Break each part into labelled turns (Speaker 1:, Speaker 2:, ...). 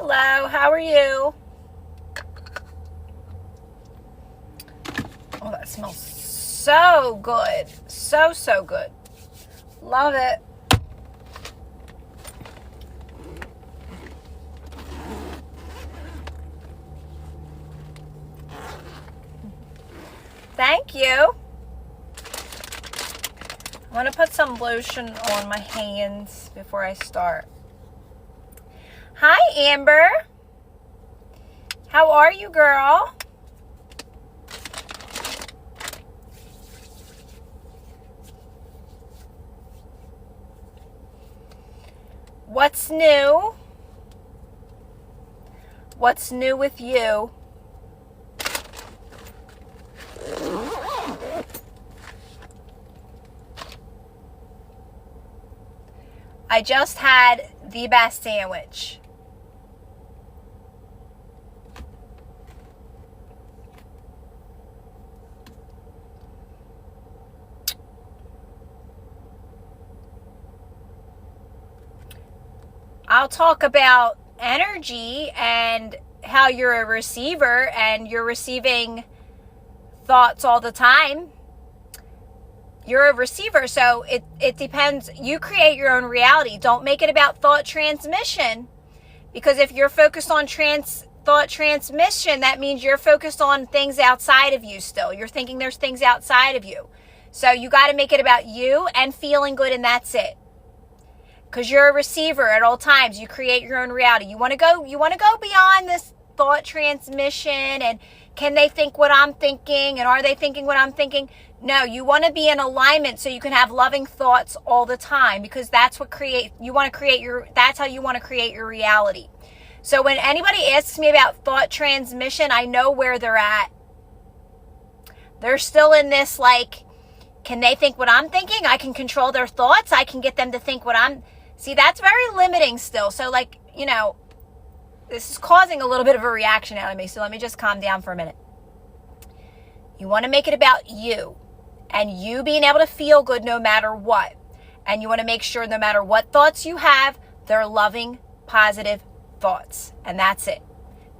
Speaker 1: Hello, how are you? Oh, that smells so good. So, so good. Love it. Thank you. I'm going to put some lotion on my hands before I start. Hi, Amber. How are you, girl? What's new? What's new with you? I just had the best sandwich. I'll talk about energy and how you're a receiver and you're receiving thoughts all the time. You're a receiver, so it depends. You create your own reality. Don't make it about thought transmission, because if you're focused on thought transmission, that means you're focused on things outside of you still. You're thinking there's things outside of you. So you got to make it about you and feeling good, and that's it. Because you're a receiver at all times. You create your own reality. You want to go beyond this thought transmission and can they think what I'm thinking and are they thinking what I'm thinking? No, you want to be in alignment so you can have loving thoughts all the time, because that's what that's how you want to create your reality. So when anybody asks me about thought transmission, I know where they're at. They're still in this like, can they think what I'm thinking? I can control their thoughts. I can get them to think what I'm... See, that's very limiting still. So like, this is causing a little bit of a reaction out of me. So let me just calm down for a minute. You want to make it about you and you being able to feel good no matter what. And you want to make sure no matter what thoughts you have, they're loving, positive thoughts. And that's it.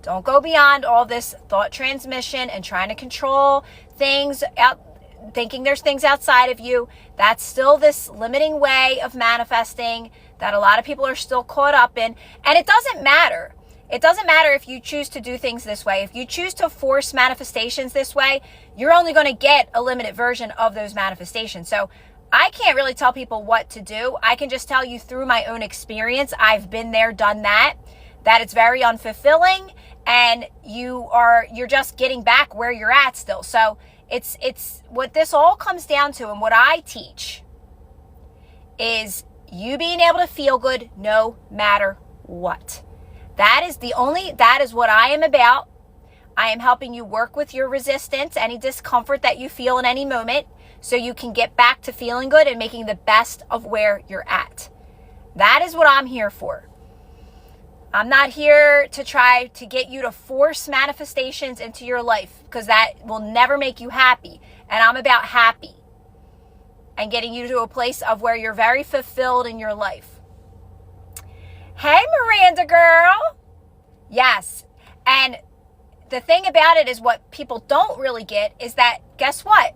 Speaker 1: Don't go beyond all this thought transmission and trying to control things out, thinking there's things outside of you. That's still this limiting way of manifesting that a lot of people are still caught up in. And it doesn't matter. It doesn't matter if you choose to do things this way. If you choose to force manifestations this way, you're only going to get a limited version of those manifestations. So I can't really tell people what to do. I can just tell you through my own experience. I've been there, done that it's very unfulfilling, and you're just getting back where you're at still. So it's what this all comes down to, and what I teach is you being able to feel good no matter what. That is what I am about. I am helping you work with your resistance, any discomfort that you feel in any moment, so you can get back to feeling good and making the best of where you're at. That is what I'm here for. I'm not here to try to get you to force manifestations into your life, because that will never make you happy. And I'm about happy and getting you to a place of where you're very fulfilled in your life. Hey, Miranda girl. Yes. And the thing about it is, what people don't really get is that, guess what?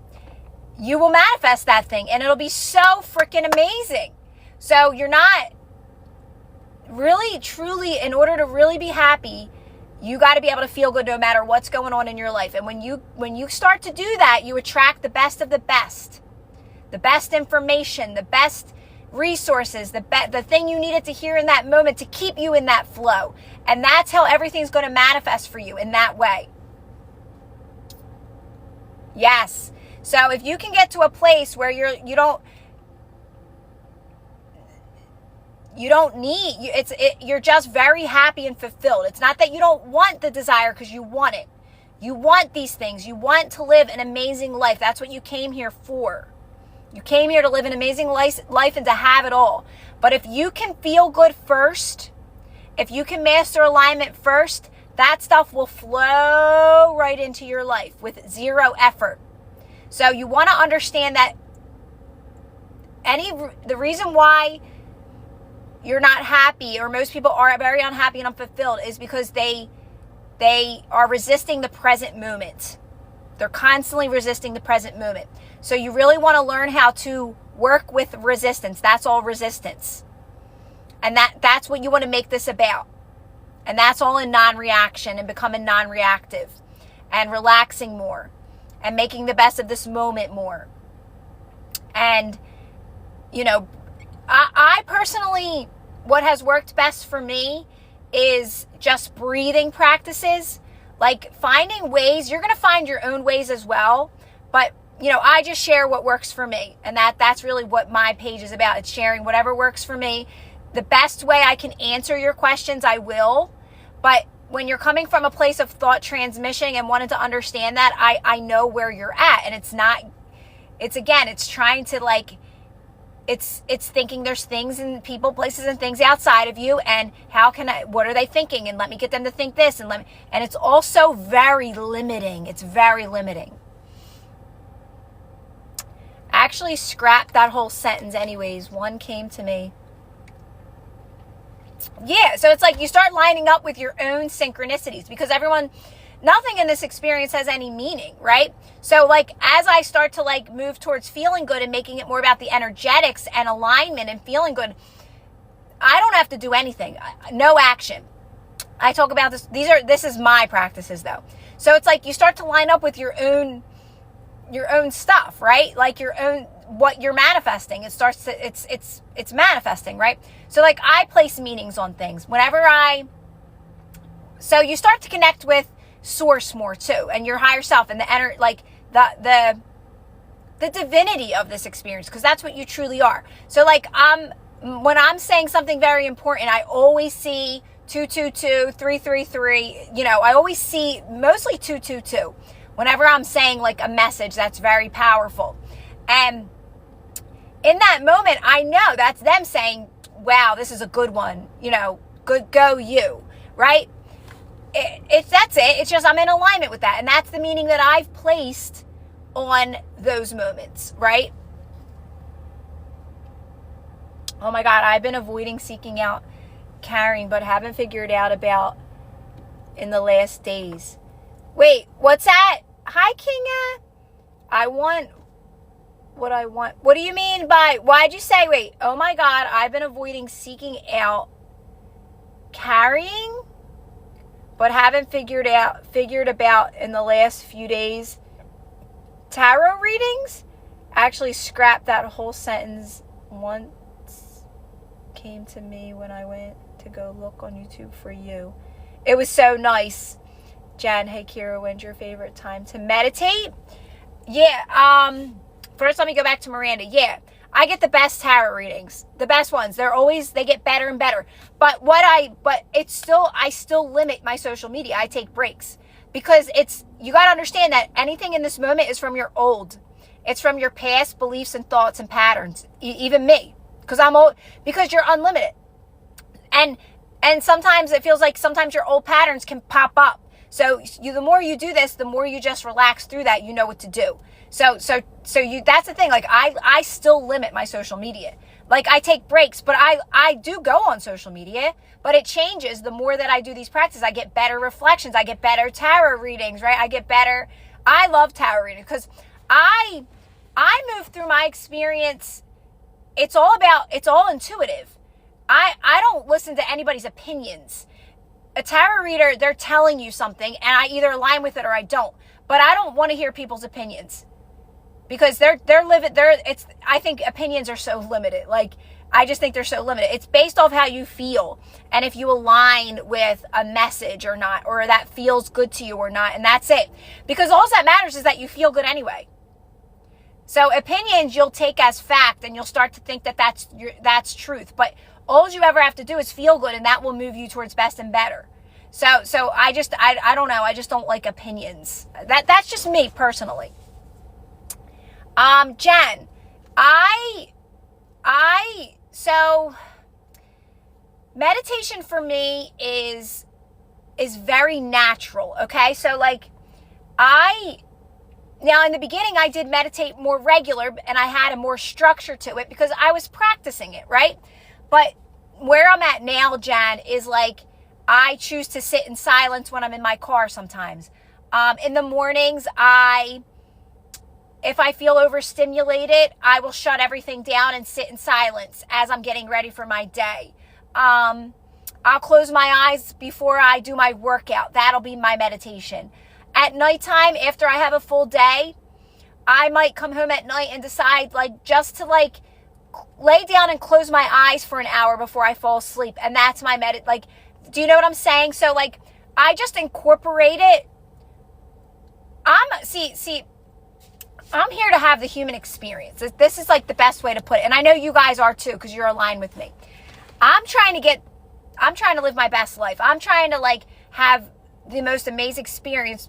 Speaker 1: You will manifest that thing and it'll be so freaking amazing. So you're not really, truly, in order to really be happy, you got to be able to feel good no matter what's going on in your life. And when you start to do that, you attract the best of the best information, the best resources, the thing you needed to hear in that moment to keep you in that flow. And that's how everything's going to manifest for you, in that way. Yes. So if you can get to a place where you don't need, you're just very happy and fulfilled. It's not that you don't want the desire, because you want it. You want these things. You want to live an amazing life. That's what you came here for. You came here to live an amazing life and to have it all. But if you can feel good first, if you can master alignment first, that stuff will flow right into your life with zero effort. So you want to understand that the reason why you're not happy, or most people are very unhappy and unfulfilled, is because they are resisting the present moment. They're constantly resisting the present moment. So you really want to learn how to work with resistance. That's all resistance. And that's what you want to make this about. And that's all in non-reaction and becoming non-reactive and relaxing more and making the best of this moment more. And, you know, I personally, what has worked best for me is just breathing practices. Like finding ways, you're going to find your own ways as well. But, you know, I just share what works for me. And that's really what my page is about. It's sharing whatever works for me. The best way I can answer your questions, I will. But when you're coming from a place of thought transmission and wanting to understand that, I know where you're at. And it's trying to like, it's thinking there's things and people, places and things outside of you. And what are they thinking? And let me get them to think this. And it's also very limiting. It's very limiting. Actually scrap that whole sentence anyways. One came to me. Yeah, so it's like you start lining up with your own synchronicities, because nothing in this experience has any meaning, right? So like as I start to like move towards feeling good and making it more about the energetics and alignment and feeling good, I don't have to do anything. No action. I talk about this. This is my practices though. So it's like you start to line up with your own stuff, right? Like your own, what you're manifesting. It's manifesting, right? So like I place meanings on things so you start to connect with source more too, and your higher self and the divinity of this experience, because that's what you truly are. So like when I'm saying something very important, I always see 222, 333, you know, I always see mostly 222 whenever I'm saying like a message that's very powerful. And in that moment, I know that's them saying, wow, this is a good one, you know, good, go you, right? That's it. It's just I'm in alignment with that. And that's the meaning that I've placed on those moments, right? Oh my God, I've been avoiding seeking out carrying, but haven't figured out about in the last days. Wait, what's that? Hi, Kinga. I want what I want. What do you mean by, why'd you say, wait, oh my God, I've been avoiding seeking out carrying, but haven't figured about in the last few days. Tarot readings? Actually scrapped that whole sentence. Once came to me when I went to go look on YouTube for you. It was so nice. Jen, hey Kira, when's your favorite time to meditate? Yeah, first let me go back to Miranda. Yeah, I get the best tarot readings, the best ones. They get better and better. But I still limit my social media. I take breaks because you got to understand that anything in this moment is from your old. It's from your past beliefs and thoughts and patterns. Even me, because I'm old, because you're unlimited. And sometimes it feels like sometimes your old patterns can pop up. So the more you do this, the more you just relax through that, you know what to do. So that's the thing. Like I still limit my social media. Like I take breaks, but I do go on social media, but it changes the more that I do these practices. I get better reflections. I get better tarot readings, right? I love tarot readings because I move through my experience. It's all intuitive. I don't listen to anybody's opinions. A tarot reader, they're telling you something and I either align with it or I don't. But I don't want to hear people's opinions because I think opinions are so limited. Like, I just think they're so limited. It's based off how you feel and if you align with a message or not, or that feels good to you or not. And that's it. Because all that matters is that you feel good anyway. So opinions you'll take as fact and you'll start to think that that's truth. But all you ever have to do is feel good, and that will move you towards best and better. So I don't know. I just don't like opinions. That's just me personally. Jen, so meditation for me is very natural. Okay. So like now in the beginning I did meditate more regular and I had a more structure to it because I was practicing it. Right. But where I'm at now, Jan, is like I choose to sit in silence when I'm in my car sometimes. In the mornings, if I feel overstimulated, I will shut everything down and sit in silence as I'm getting ready for my day. I'll close my eyes before I do my workout. That'll be my meditation. At nighttime, after I have a full day, I might come home at night and decide just to lay down and close my eyes for an hour before I fall asleep. And that's my do you know what I'm saying? So I just incorporate it. I'm here to have the human experience. This is the best way to put it. And I know you guys are too, because you're aligned with me. I'm trying to live my best life. I'm trying to have the most amazing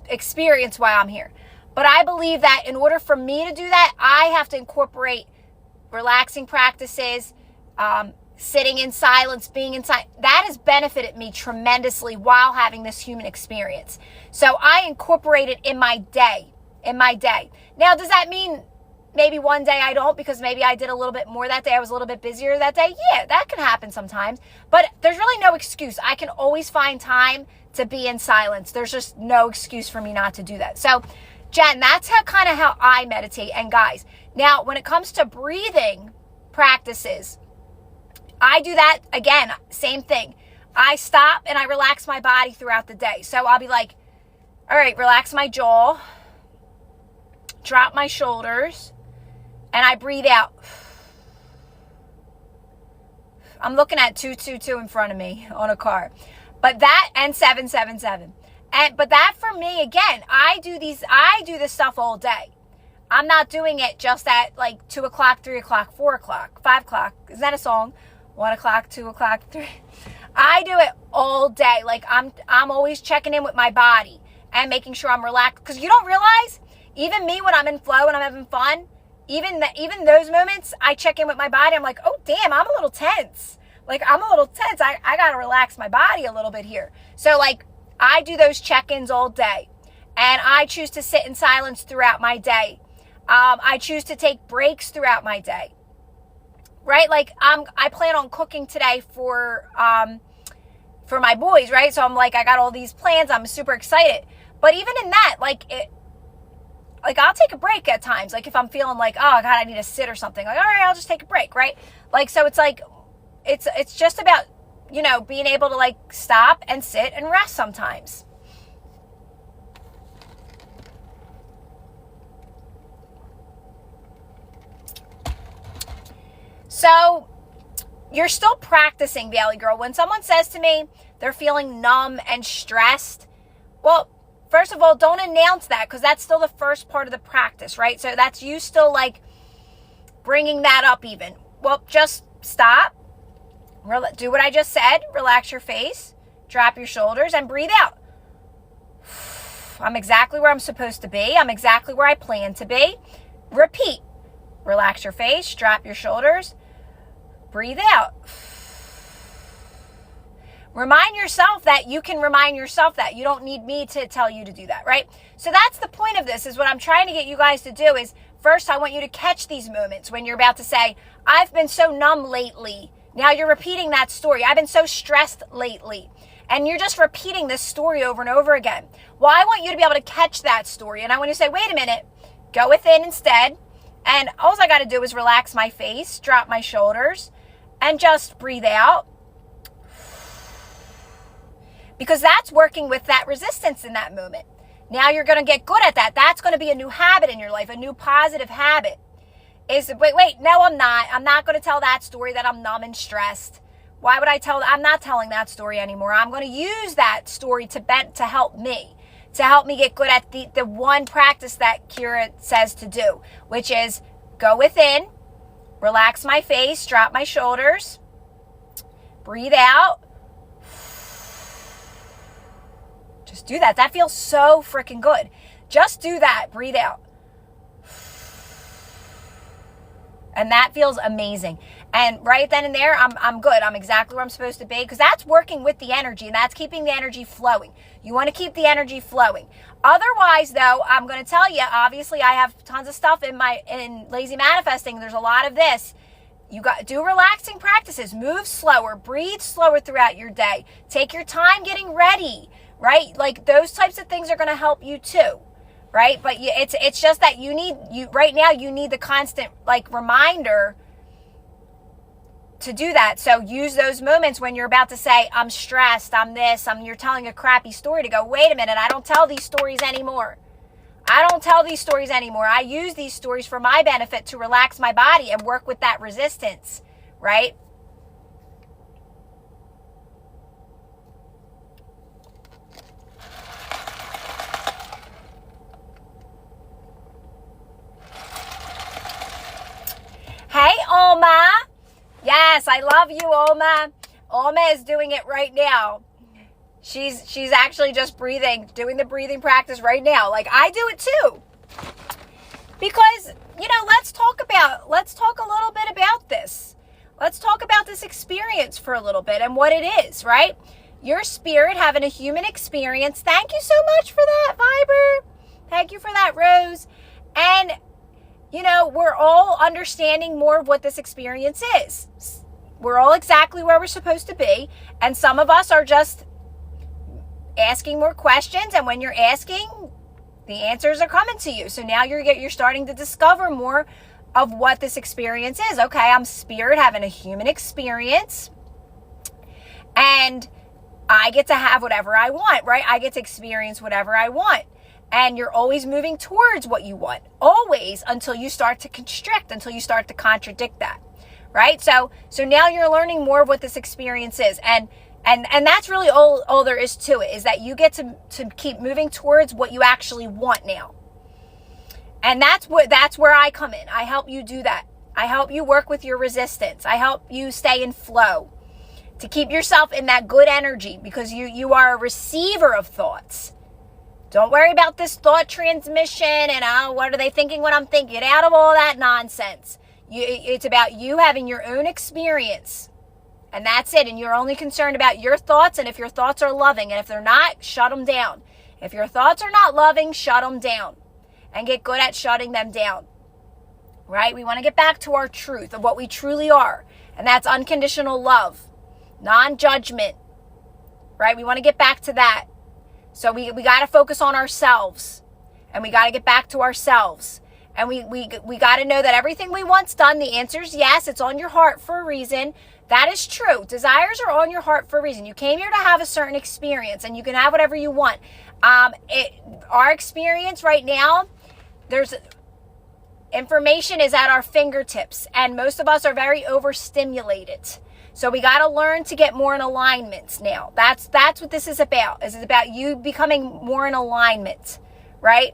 Speaker 1: experience while I'm here. But I believe that in order for me to do that, I have to incorporate relaxing practices, sitting in silence, being inside. That has benefited me tremendously while having this human experience. So I incorporate it in my day. Now, does that mean maybe one day I don't because maybe I did a little bit more that day? I was a little bit busier that day. Yeah, that can happen sometimes. But there's really no excuse. I can always find time to be in silence. There's just no excuse for me not to do that. So, Jen, that's how I meditate. And guys, now when it comes to breathing practices, I do that again, same thing. I stop and I relax my body throughout the day. So I'll be like, all right, relax my jaw, drop my shoulders, and I breathe out. I'm looking at 222 in front of me on a car. But that, and 777. But that for me, again, I do this stuff all day. I'm not doing it just at 2 o'clock, 3 o'clock, 4 o'clock, 5 o'clock. Is that a song? 1 o'clock, 2 o'clock, 3. I do it all day. I'm always checking in with my body and making sure I'm relaxed. Because you don't realize, even me when I'm in flow and I'm having fun, even those moments, I check in with my body. I'm like, oh, damn, I'm a little tense. I got to relax my body a little bit here. So, I do those check-ins all day. And I choose to sit in silence throughout my day. I choose to take breaks throughout my day. Right? I plan on cooking today for my boys, right? So I'm I got all these plans. I'm super excited. But even in that, I'll take a break at times. If I'm feeling oh God, I need to sit or something. All right, I'll just take a break, right? So it's just about, being able to stop and sit and rest sometimes. So you're still practicing, Valley Girl. When someone says to me they're feeling numb and stressed, well, first of all, don't announce that because that's still the first part of the practice, right? So that's you still bringing that up even. Well, just stop. Do what I just said. Relax your face. Drop your shoulders and breathe out. I'm exactly where I'm supposed to be. I'm exactly where I plan to be. Repeat. Relax your face. Drop your shoulders. Breathe out. Remind yourself that you can remind yourself that. You don't need me to tell you to do that, right? So that's the point of this, is what I'm trying to get you guys to do is, first, I want you to catch these moments when you're about to say, I've been so numb lately. Now you're repeating that story. I've been so stressed lately. And you're just repeating this story over and over again. Well, I want you to be able to catch that story. And I want you to say, wait a minute, go within instead. And all I got to do is relax my face, drop my shoulders, and just breathe out. Because that's working with that resistance in that moment. Now you're going to get good at that. That's going to be a new habit in your life, a new positive habit. Is, wait, no, I'm not. I'm not going to tell that story that I'm numb and stressed. Why would I tell? I'm not telling that story anymore. I'm going to use that story to help me get good at the one practice that Kira says to do, which is go within, relax my face, drop my shoulders, breathe out. Just do that. That feels so freaking good. Just do that. Breathe out. And that feels amazing. And right then and there, I'm good. I'm exactly where I'm supposed to be, because that's working with the energy, and that's keeping the energy flowing. You want to keep the energy flowing. Otherwise, though, I'm going to tell you, obviously, I have tons of stuff in Lazy Manifesting. There's a lot of this. You got do relaxing practices, move slower, breathe slower throughout your day. Take your time getting ready, right? Like those types of things are going to help you too, right? But it's just that you right now you need the constant like reminder to do that. So use those moments when you're about to say, I'm stressed, you're telling a crappy story, to go, wait a minute, I don't tell these stories anymore. I use these stories for my benefit to relax my body and work with that resistance, right? Hey, Oma. Yes, I love you, Oma. Oma is doing it right now. She's actually just doing the breathing practice right now. Like I do it too. Because, let's talk a little bit about this. Let's talk about this experience for a little bit and what it is, right? Your spirit having a human experience. Thank you so much for that, Viber. Thank you for that, Rose. And, we're all understanding more of what this experience is. We're all exactly where we're supposed to be. And some of us are just asking more questions, and when you're asking, the answers are coming to you. So now you're starting to discover more of what this experience is. Okay, I'm spirit having a human experience, and I get to have whatever I want, right? I get to experience whatever I want. And you're always moving towards what you want, always, until you start to constrict, until you start to contradict that, right? So now you're learning more of what this experience is, and that's really all there is to it, is that you get to keep moving towards what you actually want now. And that's where I come in. I help you do that. I help you work with your resistance. I help you stay in flow, to keep yourself in that good energy, because you are a receiver of thoughts. Don't worry about this thought transmission and what are they thinking when I'm thinking. Get out of all that nonsense. It's about you having your own experience. And that's it. And you're only concerned about your thoughts, and if your thoughts are loving. And if they're not, shut them down. If your thoughts are not loving, shut them down. And get good at shutting them down. Right? We want to get back to our truth of what we truly are. And that's unconditional love. Non-judgment. Right? We want to get back to that. So we got to focus on ourselves. And we got to get back to ourselves. And we got to know that everything we want's done. The answer is yes. It's on your heart for a reason. That is true. Desires are on your heart for a reason. You came here to have a certain experience, and you can have whatever you want. Our experience right now, information is at our fingertips, and most of us are very overstimulated. So we got to learn to get more in alignments now. That's what this is about. This is about you becoming more in alignment, right?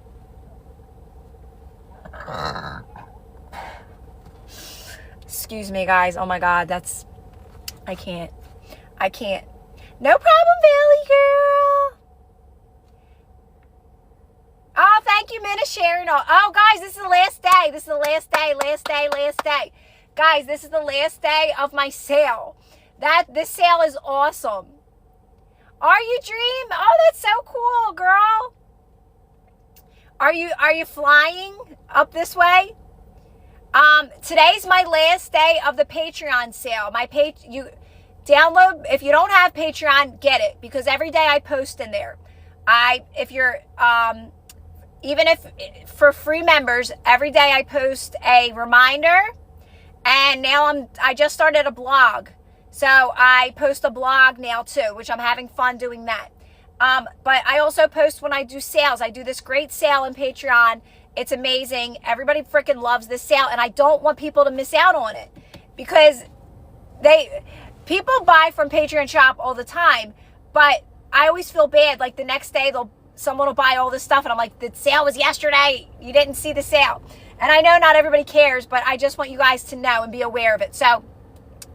Speaker 1: Excuse me, guys. Oh my God, I can't. No problem, Valley Girl. Oh, thank you, Minna, sharing. Oh, guys, this is the last day. Guys, this is the last day of my sale. This sale is awesome. Are you, Dream? Oh, that's so cool, girl. Are you flying up this way? Today's my last day of the Patreon sale. You download, if you don't have Patreon, get it, because every day I post in there. Even if for free members, every day I post a reminder, and now I just started a blog. So I post a blog now too, which I'm having fun doing that. But I also post when I do sales. I do this great sale in Patreon. It's amazing. Everybody freaking loves this sale, and I don't want people to miss out on it, because people buy from Patreon shop all the time, but I always feel bad. Like the next day someone will buy all this stuff, and I'm like, the sale was yesterday. You didn't see the sale. And I know not everybody cares, but I just want you guys to know and be aware of it. So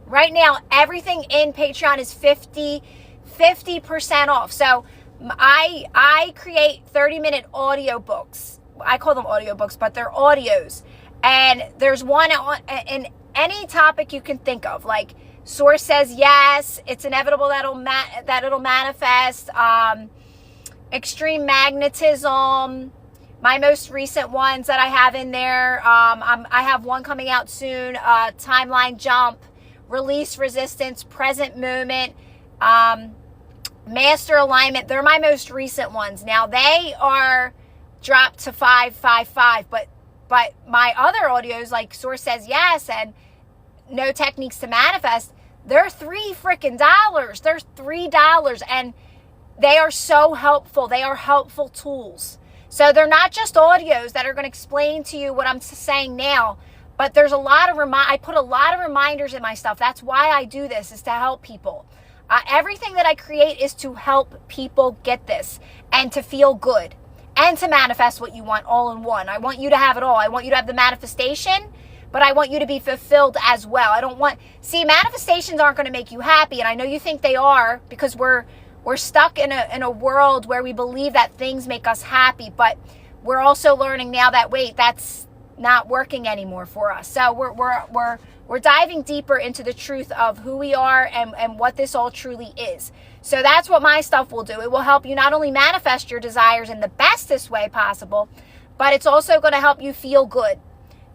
Speaker 1: right now, everything in Patreon is 50% off. So I create 30-minute audio books. I call them audiobooks, but they're audios. And there's one in any topic you can think of, like Source Says Yes, It's Inevitable that it'll manifest, Extreme Magnetism, my most recent ones that I have in there. I have one coming out soon, timeline jump, release resistance, present moment, master alignment. They're my most recent ones. Now they are dropped to 555, but my other audios like Source Says Yes and No Techniques to Manifest, they're $3 They're $3, and they are so helpful. They are helpful tools. So they're not just audios that are going to explain to you what I'm saying now, but there's a lot of I put a lot of reminders in my stuff. That's why I do this, is to help people. Everything that I create is to help people get this and to feel good and to manifest what you want all in one. I want you to have it all. I want you to have the manifestation, but I want you to be fulfilled as well. I don't want, see, manifestations aren't going to make you happy. And I know you think they are, because we're stuck in a world where we believe that things make us happy, but we're also learning now that, wait, that's not working anymore for us. So we're diving deeper into the truth of who we are and what this all truly is. So that's what my stuff will do. It will help you not only manifest your desires in the bestest way possible, but it's also going to help you feel good.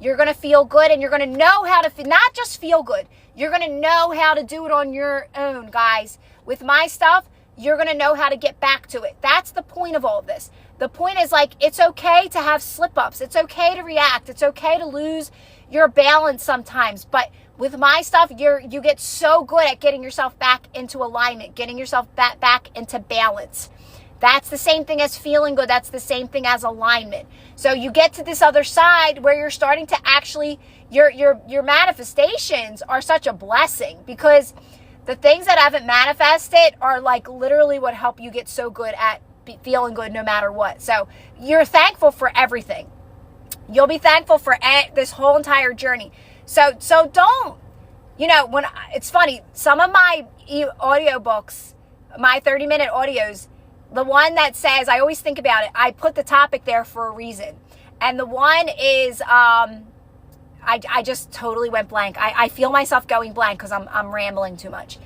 Speaker 1: You're going to feel good, and you're going to know how to not just feel good. You're going to know how to do it on your own, guys. With my stuff, you're going to know how to get back to it. That's the point of all of this. The point is, like, it's okay to have slip-ups. It's okay to react. It's okay to lose your balance sometimes. But with my stuff, you get so good at getting yourself back into alignment, getting yourself back into balance. That's the same thing as feeling good. That's the same thing as alignment. So you get to this other side where you're starting to actually, your manifestations are such a blessing, because the things that haven't manifested are like literally what help you get so good at feeling good no matter what. So you're thankful for everything. You'll be thankful for this whole entire journey. So don't, it's funny, some of my audiobooks, my 30-minute audios, the one that says, I always think about it, I put the topic there for a reason. And the one is, I just totally went blank. I feel myself going blank because I'm rambling too much.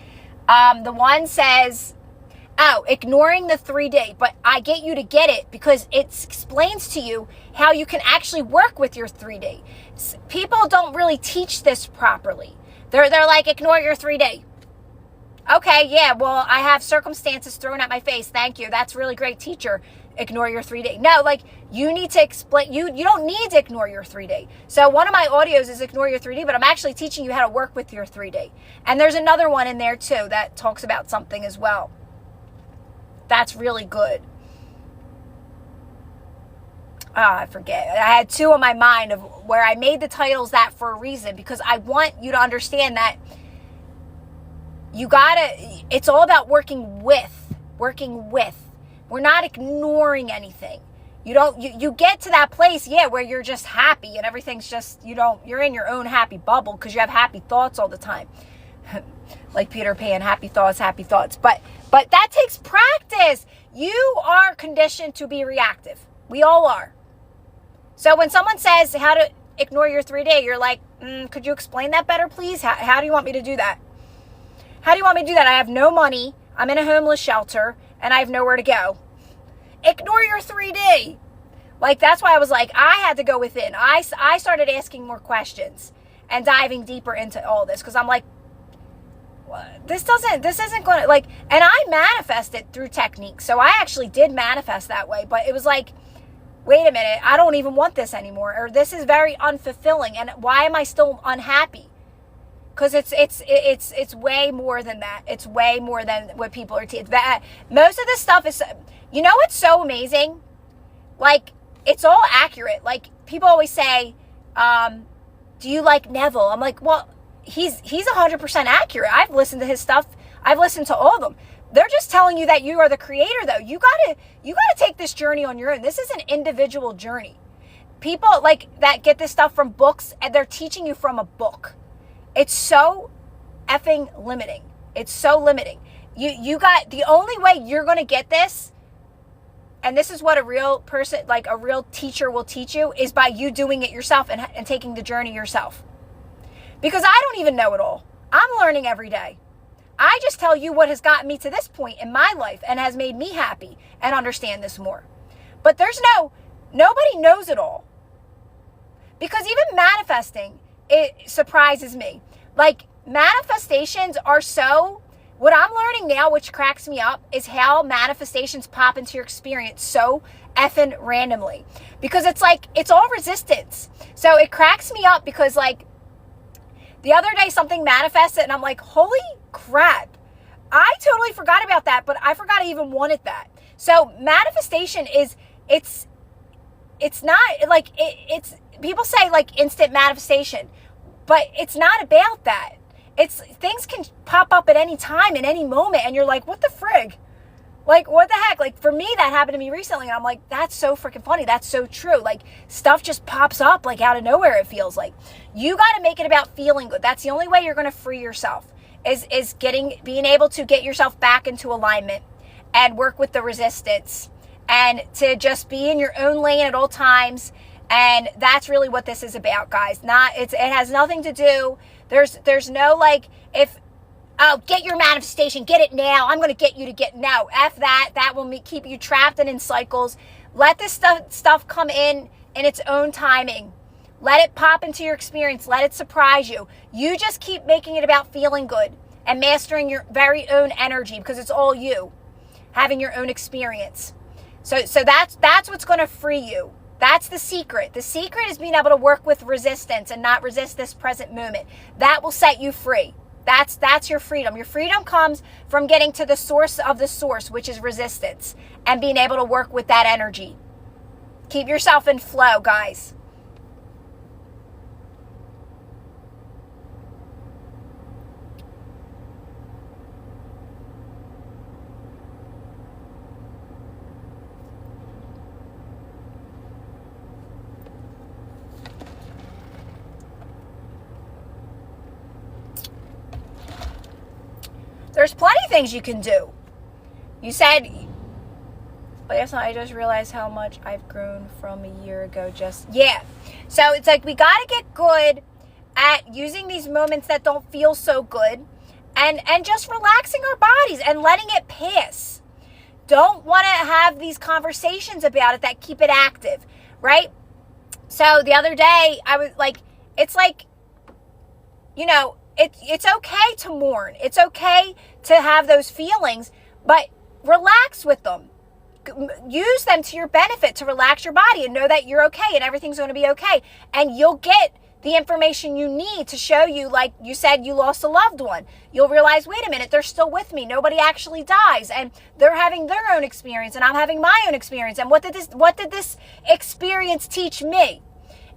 Speaker 1: The one says, ignoring the 3-day, but I get you to get it because it explains to you how you can actually work with your 3-day. People don't really teach this properly. They're like, ignore your 3-day. Okay, yeah, well, I have circumstances thrown at my face. Thank you. That's really great, teacher. Ignore your 3-day. No, like, you need to explain. You don't need to ignore your 3-day. So one of my audios is ignore your 3-day, but I'm actually teaching you how to work with your 3-day. And there's another one in there too that talks about something as well. That's really good. I forget. I had two on my mind of where I made the titles that for a reason, because I want you to understand that it's all about working with. We're not ignoring anything. You get to that place, where you're just happy and everything's just, you're in your own happy bubble because you have happy thoughts all the time. Like Peter Pan, happy thoughts. But that takes practice. You are conditioned to be reactive. We all are. So when someone says how to ignore your 3-day, you're like, could you explain that better, please? How do you want me to do that? How do you want me to do that? I have no money. I'm in a homeless shelter and I have nowhere to go. Ignore your 3-day. Like, that's why I was like, I had to go within. I started asking more questions and diving deeper into all this, because I'm like, this isn't going to, like, and I manifested through technique. So I actually did manifest that way, but it was like, wait a minute, I don't even want this anymore, or this is very unfulfilling, and why am I still unhappy? Because it's way more than that. It's way more than what people are teaching. Most of this stuff is, what's so amazing? Like, it's all accurate. Like, people always say, do you like Neville? I'm like, well, he's 100% accurate. I've listened to his stuff. I've listened to all of them. They're just telling you that you are the creator, though. You gotta take this journey on your own. This is an individual journey. People like that get this stuff from books, and they're teaching you from a book. It's so effing limiting. It's so limiting. You got, the only way you're going to get this, and this is what a real person, like a real teacher will teach you, is by you doing it yourself and taking the journey yourself. Because I don't even know it all. I'm learning every day. I just tell you what has gotten me to this point in my life and has made me happy and understand this more. But there's no Nobody knows it all. Because even manifesting, it surprises me. Like, manifestations are so, what I'm learning now, which cracks me up, is how manifestations pop into your experience so effing randomly. Because it's like, it's all resistance. So it cracks me up because, like, the other day something manifested and I'm like, holy crap. I totally forgot about that, but I forgot I even wanted that. So manifestation is, it's not like, it's, people say like instant manifestation, but it's not about that. It's, things can pop up at any time, in any moment, and you're like, what the frig? Like, what the heck? Like, for me, that happened to me recently, and I'm like, that's so freaking funny. That's so true. Like, stuff just pops up, like, out of nowhere, it feels like. You got to make it about feeling good. That's the only way you're going to free yourself, is being able to get yourself back into alignment and work with the resistance and to just be in your own lane at all times. And that's really what this is about, guys. It has nothing to do. There's no like, get your manifestation, get it now. I'm going to get you to get now. F that. That will keep you trapped and in cycles. Let this stuff come in its own timing. Let it pop into your experience. Let it surprise you. You just keep making it about feeling good and mastering your very own energy, because it's all you having your own experience. So that's what's going to free you. That's the secret. The secret is being able to work with resistance and not resist this present moment. That will set you free. That's your freedom. Your freedom comes from getting to the source of the source, which is resistance, and being able to work with that energy. Keep yourself in flow, guys. There's plenty of things you can do. You said, last night I just realized how much I've grown from a year ago. Yeah. So it's like, we got to get good at using these moments that don't feel so good and just relaxing our bodies and letting it pass. Don't want to have these conversations about it that keep it active, right? So the other day I was like, it's like, you know, it's okay to mourn. It's okay to have those feelings, but relax with them. Use them to your benefit to relax your body and know that you're okay and everything's going to be okay. And you'll get the information you need to show you, like you said, you lost a loved one. You'll realize, wait a minute, they're still with me. Nobody actually dies, and they're having their own experience and I'm having my own experience. And what did this experience teach me?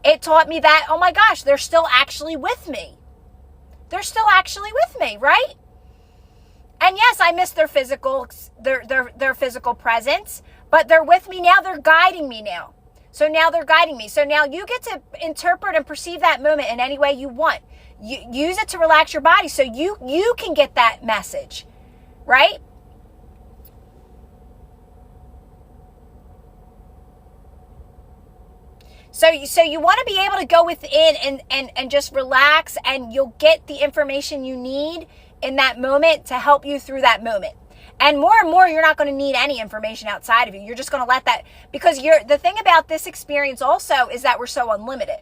Speaker 1: It taught me that, oh my gosh, they're still actually with me. They're still actually with me, right? And yes, I miss their physical presence, but they're with me now. They're guiding me now. So now they're guiding me. So now you get to interpret and perceive that moment in any way you want. You use it to relax your body so you can get that message, right? So you want to be able to go within and just relax, and you'll get the information you need in that moment to help you through that moment. And more, you're not going to need any information outside of you. You're just going to let that, because the thing about this experience also is that we're so unlimited,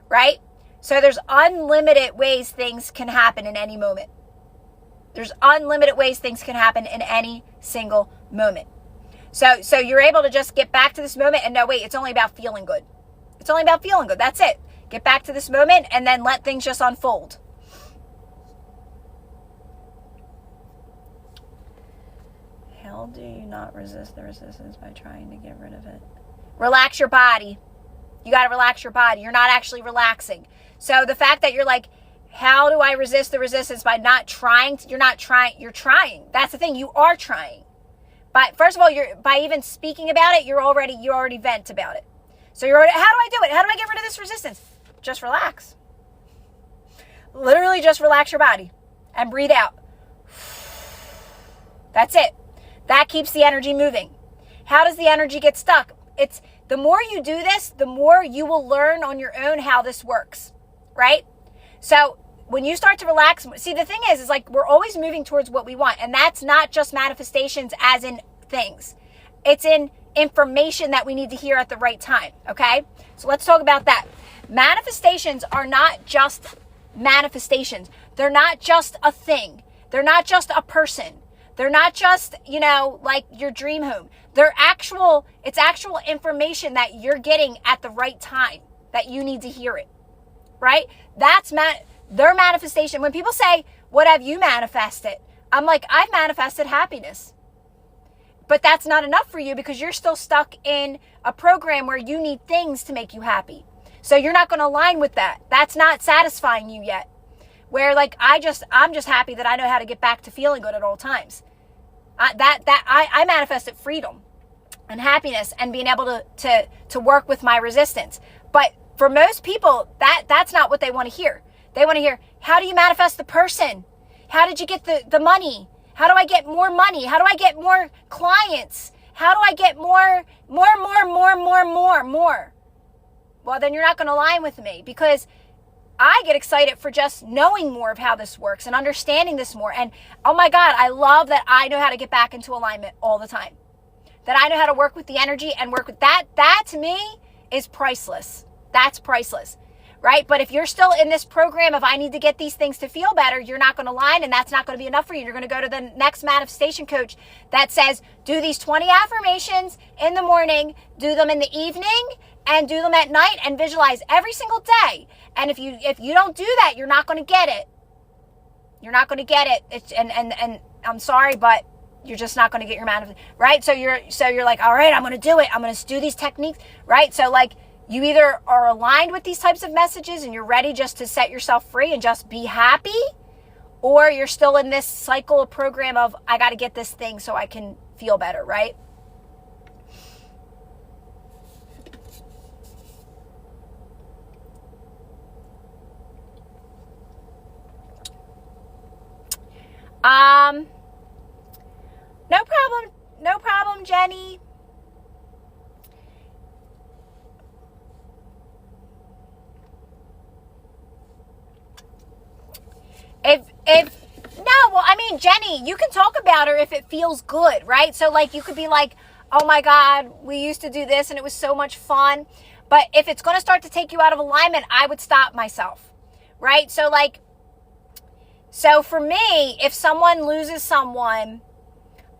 Speaker 1: right? So there's unlimited ways things can happen in any moment. There's unlimited ways things can happen in any single moment. So you're able to just get back to this moment and know, wait, it's only about feeling good. It's only about feeling good. That's it. Get back to this moment and then let things just unfold. How do you not resist the resistance by trying to get rid of it? Relax your body. You got to relax your body. You're not actually relaxing. So the fact that you're like, how do I resist the resistance by not trying? You're not trying. You're trying. That's the thing. You are trying. But first of all, by even speaking about it, you already vent about it. So how do I do it? How do I get rid of this resistance? Just relax. Literally just relax your body and breathe out. That's it. That keeps the energy moving. How does the energy get stuck? It's the more you do this, the more you will learn on your own how this works, right? So when you start to relax, see, the thing is like we're always moving towards what we want. And that's not just manifestations as in things. It's in information that we need to hear at the right time, okay? So let's talk about that. Manifestations are not just manifestations. They're not just a thing. They're not just a person. They're not just, like your dream home. It's actual information that you're getting at the right time, that you need to hear it, right? That's their manifestation. When people say, what have you manifested? I'm like, I've manifested happiness. But that's not enough for you because you're still stuck in a program where you need things to make you happy. So you're not going to align with that. That's not satisfying you yet. Where like, I'm just happy that I know how to get back to feeling good at all times. I manifested freedom and happiness and being able to work with my resistance. But for most people, that's not what they want to hear. They want to hear, how do you manifest the person? How did you get the money? How do I get more money? How do I get more clients? How do I get more? Well, then you're not going to align with me because I get excited for just knowing more of how this works and understanding this more. And oh my God, I love that I know how to get back into alignment all the time. That I know how to work with the energy and work with that. That to me is priceless. That's priceless, right? But if you're still in this program of I need to get these things to feel better, you're not going to align and that's not going to be enough for you. You're going to go to the next manifestation coach that says, do these 20 affirmations in the morning, do them in the evening, and do them at night and visualize every single day. And if you don't do that, you're not going to get it. You're not going to get it. And I'm sorry, but you're just not going to get your manifestation, right? So you're like, all right, I'm going to do it. I'm going to do these techniques, right? So like you either are aligned with these types of messages and you're ready just to set yourself free and just be happy, or you're still in this cycle of program of I got to get this thing so I can feel better, right? No problem, Jenny. Jenny, you can talk about her if it feels good, right? So like you could be like, oh my God, we used to do this and it was so much fun. But if it's going to start to take you out of alignment, I would stop myself, right? So for me, if someone loses someone,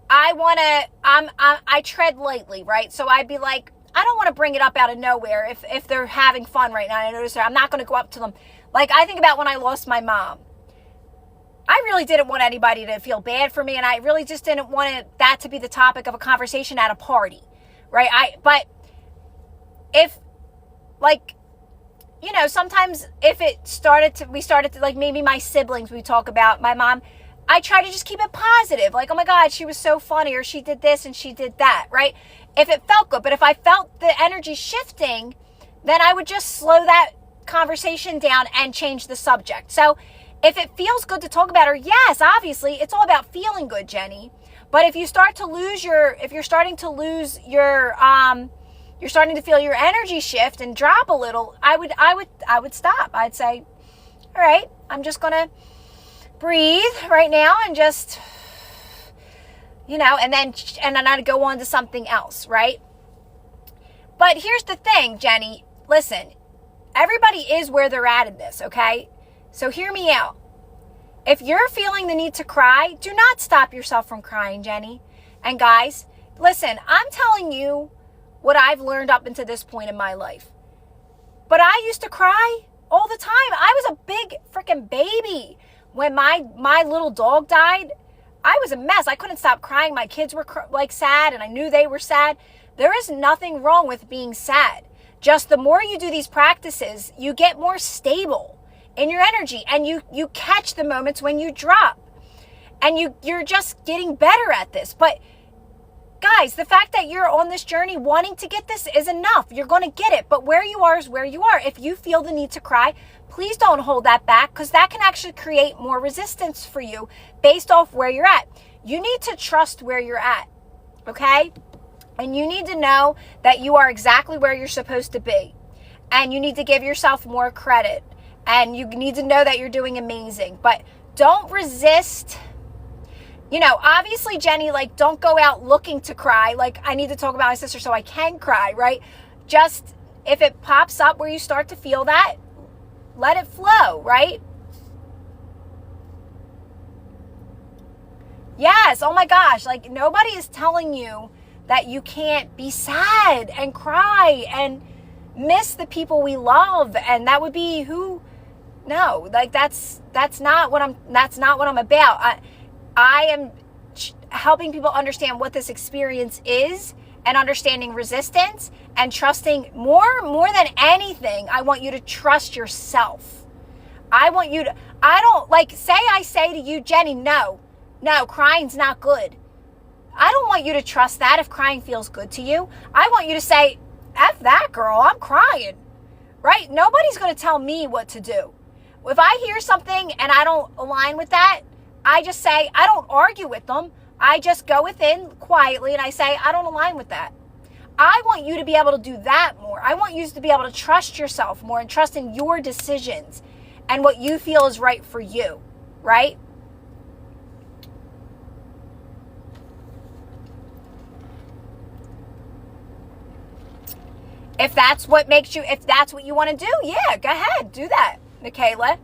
Speaker 1: I tread lightly, right? So I'd be like, I don't want to bring it up out of nowhere if they're having fun right now. I notice I'm not going to go up to them. Like I think about when I lost my mom. I really didn't want anybody to feel bad for me, and I really just didn't want that to be the topic of a conversation at a party, right? But if, like, sometimes if we started to, like, maybe my siblings, we talk about my mom, I try to just keep it positive. Like, oh my God, she was so funny, or she did this and she did that, right? If it felt good. But if I felt the energy shifting, then I would just slow that conversation down and change the subject. So if it feels good to talk about her, yes, obviously, it's all about feeling good, Jenny. But if you're starting to feel your energy shift and drop a little, I would stop. I'd say, all right, I'm just going to breathe right now and just, and then I'd go on to something else, right? But here's the thing, Jenny, listen, everybody is where they're at in this, okay? So hear me out. If you're feeling the need to cry, do not stop yourself from crying, Jenny. And guys, listen, I'm telling you what I've learned up until this point in my life. But I used to cry all the time. I was a big freaking baby. When my little dog died, I was a mess. I couldn't stop crying. My kids were sad, and I knew they were sad. There is nothing wrong with being sad. Just the more you do these practices, you get more stable in your energy, and you catch the moments when you drop, and you're just getting better at this. But guys, the fact that you're on this journey wanting to get this is enough. You're going to get it. But where you are is where you are. If you feel the need to cry, please don't hold that back, because that can actually create more resistance for you based off where you're at. You need to trust where you're at, okay? And you need to know that you are exactly where you're supposed to be. And you need to give yourself more credit. And you need to know that you're doing amazing. But don't resist You know, obviously, Jenny, like, don't go out looking to cry. Like, I need to talk about my sister so I can cry, right? Just, if it pops up where you start to feel that, let it flow, right? Yes, oh my gosh, like, nobody is telling you that you can't be sad and cry and miss the people we love, and that would be no, like, that's not what I'm about. I am helping people understand what this experience is and understanding resistance and trusting more than anything. I want you to trust yourself. I say to you, Jenny, no, crying's not good. I don't want you to trust that if crying feels good to you. I want you to say, F that, girl, I'm crying, right? Nobody's going to tell me what to do. If I hear something and I don't align with that, I just say, I don't argue with them. I just go within quietly and I say, I don't align with that. I want you to be able to do that more. I want you to be able to trust yourself more and trust in your decisions and what you feel is right for you, right? If that's what you want to do, yeah, go ahead, do that, Michaela.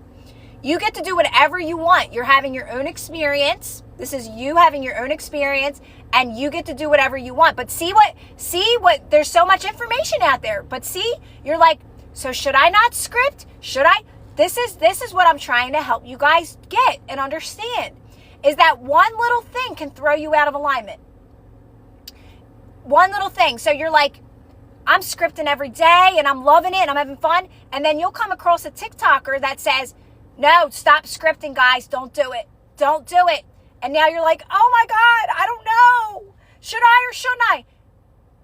Speaker 1: You get to do whatever you want. You're having your own experience. This is you having your own experience, and you get to do whatever you want. But see what, there's so much information out there. But see, you're like, so should I not script? Should I? This is what I'm trying to help you guys get and understand, is that one little thing can throw you out of alignment. One little thing. So you're like, I'm scripting every day and I'm loving it and I'm having fun. And then you'll come across a TikToker that says, no, stop scripting, guys. Don't do it. Don't do it. And now you're like, oh my God, I don't know. Should I or shouldn't I?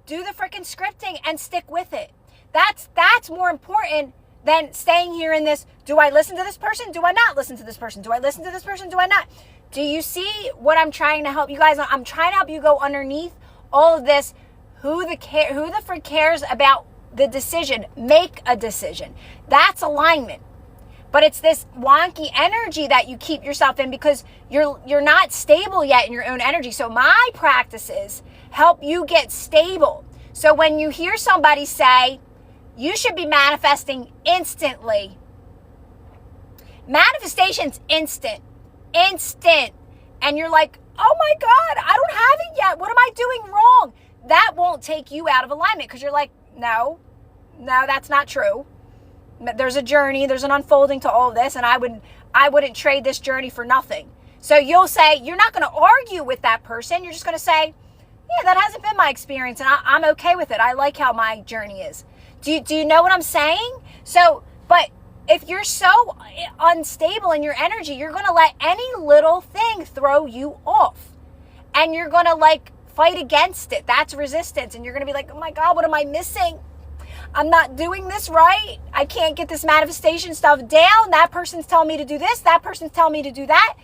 Speaker 1: Do the freaking scripting and stick with it. That's more important than staying here in this. Do I listen to this person? Do I not listen to this person? Do I listen to this person? Do I not? Do you see what I'm trying to help you guys on? I'm trying to help you go underneath all of this. Who the frick cares about the decision? Make a decision. That's alignment. But it's this wonky energy that you keep yourself in because you're not stable yet in your own energy. So my practices help you get stable. So when you hear somebody say, you should be manifesting instantly. Manifestation's instant. And you're like, oh my God, I don't have it yet. What am I doing wrong? That won't take you out of alignment because you're like, no, that's not true. There's a journey, there's an unfolding to all of this, and I wouldn't trade this journey for nothing. So you'll say, you're not going to argue with that person. You're just going to say, yeah, that hasn't been my experience, and I'm okay with it. I like how my journey is. Do you know what I'm saying? So, but if you're so unstable in your energy, you're going to let any little thing throw you off. And you're going to like fight against it. That's resistance. And you're going to be like, oh my God, what am I missing? I'm not doing this right. I can't get this manifestation stuff down. That person's telling me to do this. That person's telling me to do that.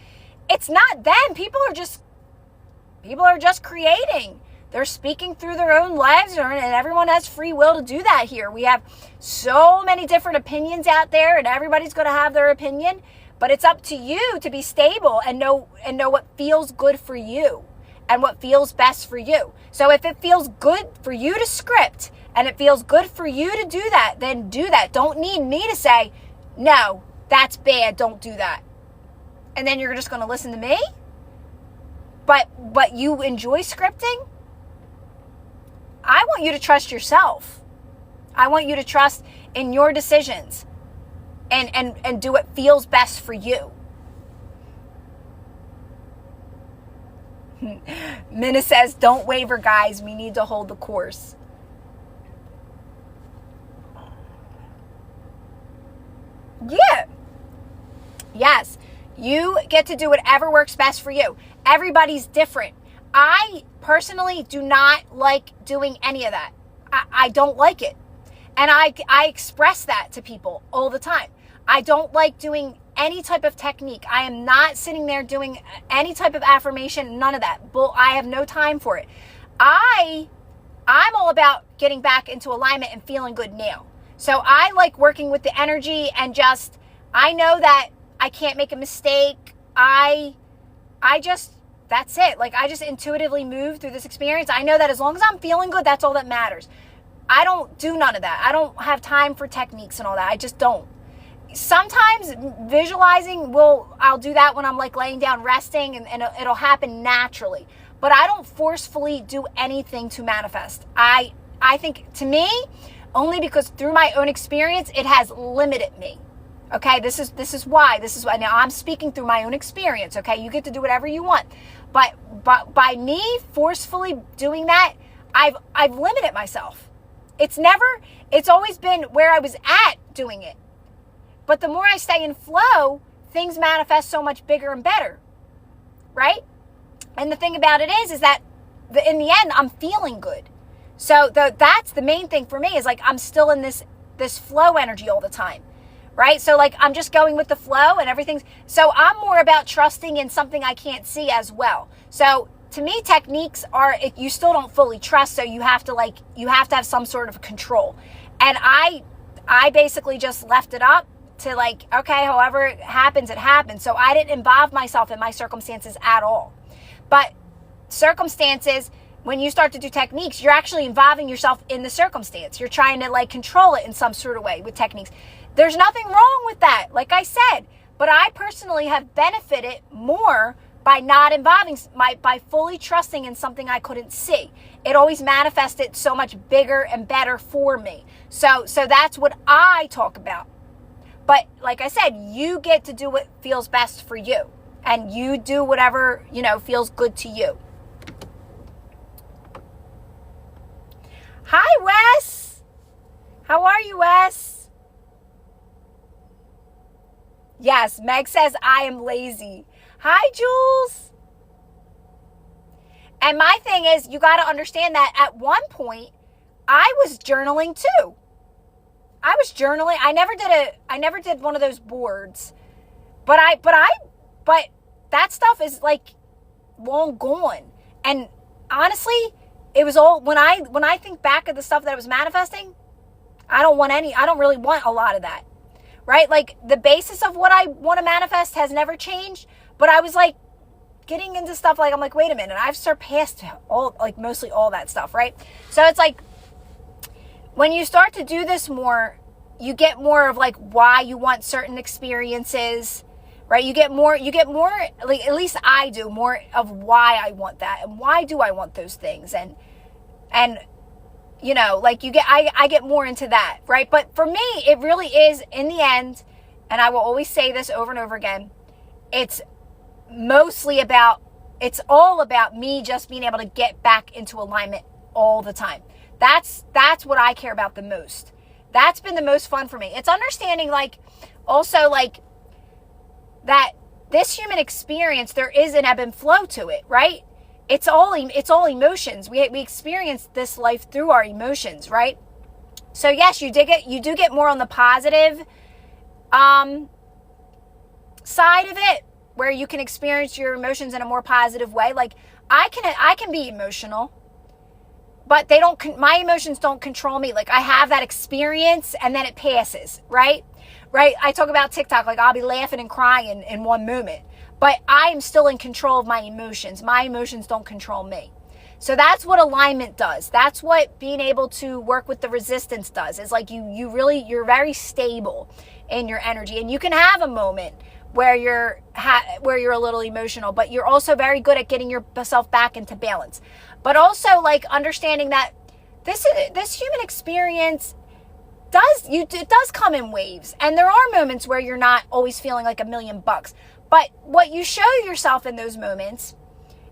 Speaker 1: It's not them. People are just creating. They're speaking through their own lives, and everyone has free will to do that here. We have so many different opinions out there, and everybody's going to have their opinion, but it's up to you to be stable and know what feels good for you and what feels best for you. So if it feels good for you to script and it feels good for you to do that, then do that. Don't need me to say, no, that's bad, don't do that. And then you're just going to listen to me? But you enjoy scripting? I want you to trust yourself. I want you to trust in your decisions and do what feels best for you. Minna says, don't waver, guys. We need to hold the course. Yeah. Yes. You get to do whatever works best for you. Everybody's different. I personally do not like doing any of that. I don't like it. And I express that to people all the time. I don't like doing any type of technique. I am not sitting there doing any type of affirmation, none of that. I have no time for it. I'm all about getting back into alignment and feeling good now. So I like working with the energy and just, I know that I can't make a mistake. I just that's it. Like, I just intuitively move through this experience. I know that as long as I'm feeling good, that's all that matters. I don't do none of that. I don't have time for techniques and all that. I just don't. Sometimes visualizing I'll do that when I'm like laying down resting, and it'll happen naturally. But I don't forcefully do anything to manifest. I think, to me, only because through my own experience, it has limited me. Okay, this is why. Now I'm speaking through my own experience. Okay, you get to do whatever you want, but by me forcefully doing that, I've limited myself. It's always been where I was at doing it. But the more I stay in flow, things manifest so much bigger and better, right? And the thing about it is that in the end, I'm feeling good. So that's the main thing for me, is like I'm still in this flow energy all the time, right? So like I'm just going with the flow and everything's, so I'm more about trusting in something I can't see as well. So to me, techniques are, you still don't fully trust, so you have to have some sort of control. And I basically just left it up to like, okay, however it happens, it happens. So I didn't involve myself in my circumstances at all. But circumstances, when you start to do techniques, you're actually involving yourself in the circumstance. You're trying to like control it in some sort of way with techniques. There's nothing wrong with that, like I said. But I personally have benefited more by not involving, by fully trusting in something I couldn't see. It always manifested so much bigger and better for me. So that's what I talk about. But like I said, you get to do what feels best for you. And you do whatever, feels good to you. Hi, Wes. How are you, Wes? Yes, Meg says, I am lazy. Hi, Jules. And my thing is, you got to understand that at one point, I was journaling too. I was journaling. I never did one of those boards. But that stuff is like long gone. And honestly, it was all, when I think back of the stuff that I was manifesting, I don't really want a lot of that, right? Like the basis of what I want to manifest has never changed, but I was like getting into stuff like, I'm like, wait a minute, I've surpassed mostly all that stuff, right? So it's like, when you start to do this more, you get more of like why you want certain experiences, right? You get more, like, at least I do, more of why I want that and why do I want those things. And like I get more into that, right? But for me, it really is, in the end, and I will always say this over and over again, it's all about me just being able to get back into alignment all the time. That's what I care about the most. That's been the most fun for me. It's understanding, like, also, like, that this human experience, there is an ebb and flow to it, right? It's all emotions. We experience this life through our emotions, right? So yes, you do get more on the positive side of it, where you can experience your emotions in a more positive way. Like I can be emotional, but my emotions don't control me. Like I have that experience and then it passes, right? Right? I talk about TikTok, like I'll be laughing and crying in one moment, but I am still in control of my emotions. My emotions don't control me. So that's what alignment does. That's what being able to work with the resistance does. It's like you're very stable in your energy, and you can have a moment where you're a little emotional, but you're also very good at getting yourself back into balance. But also, like, understanding that this human experience it does come in waves, and there are moments where you're not always feeling like $1,000,000. But what you show yourself in those moments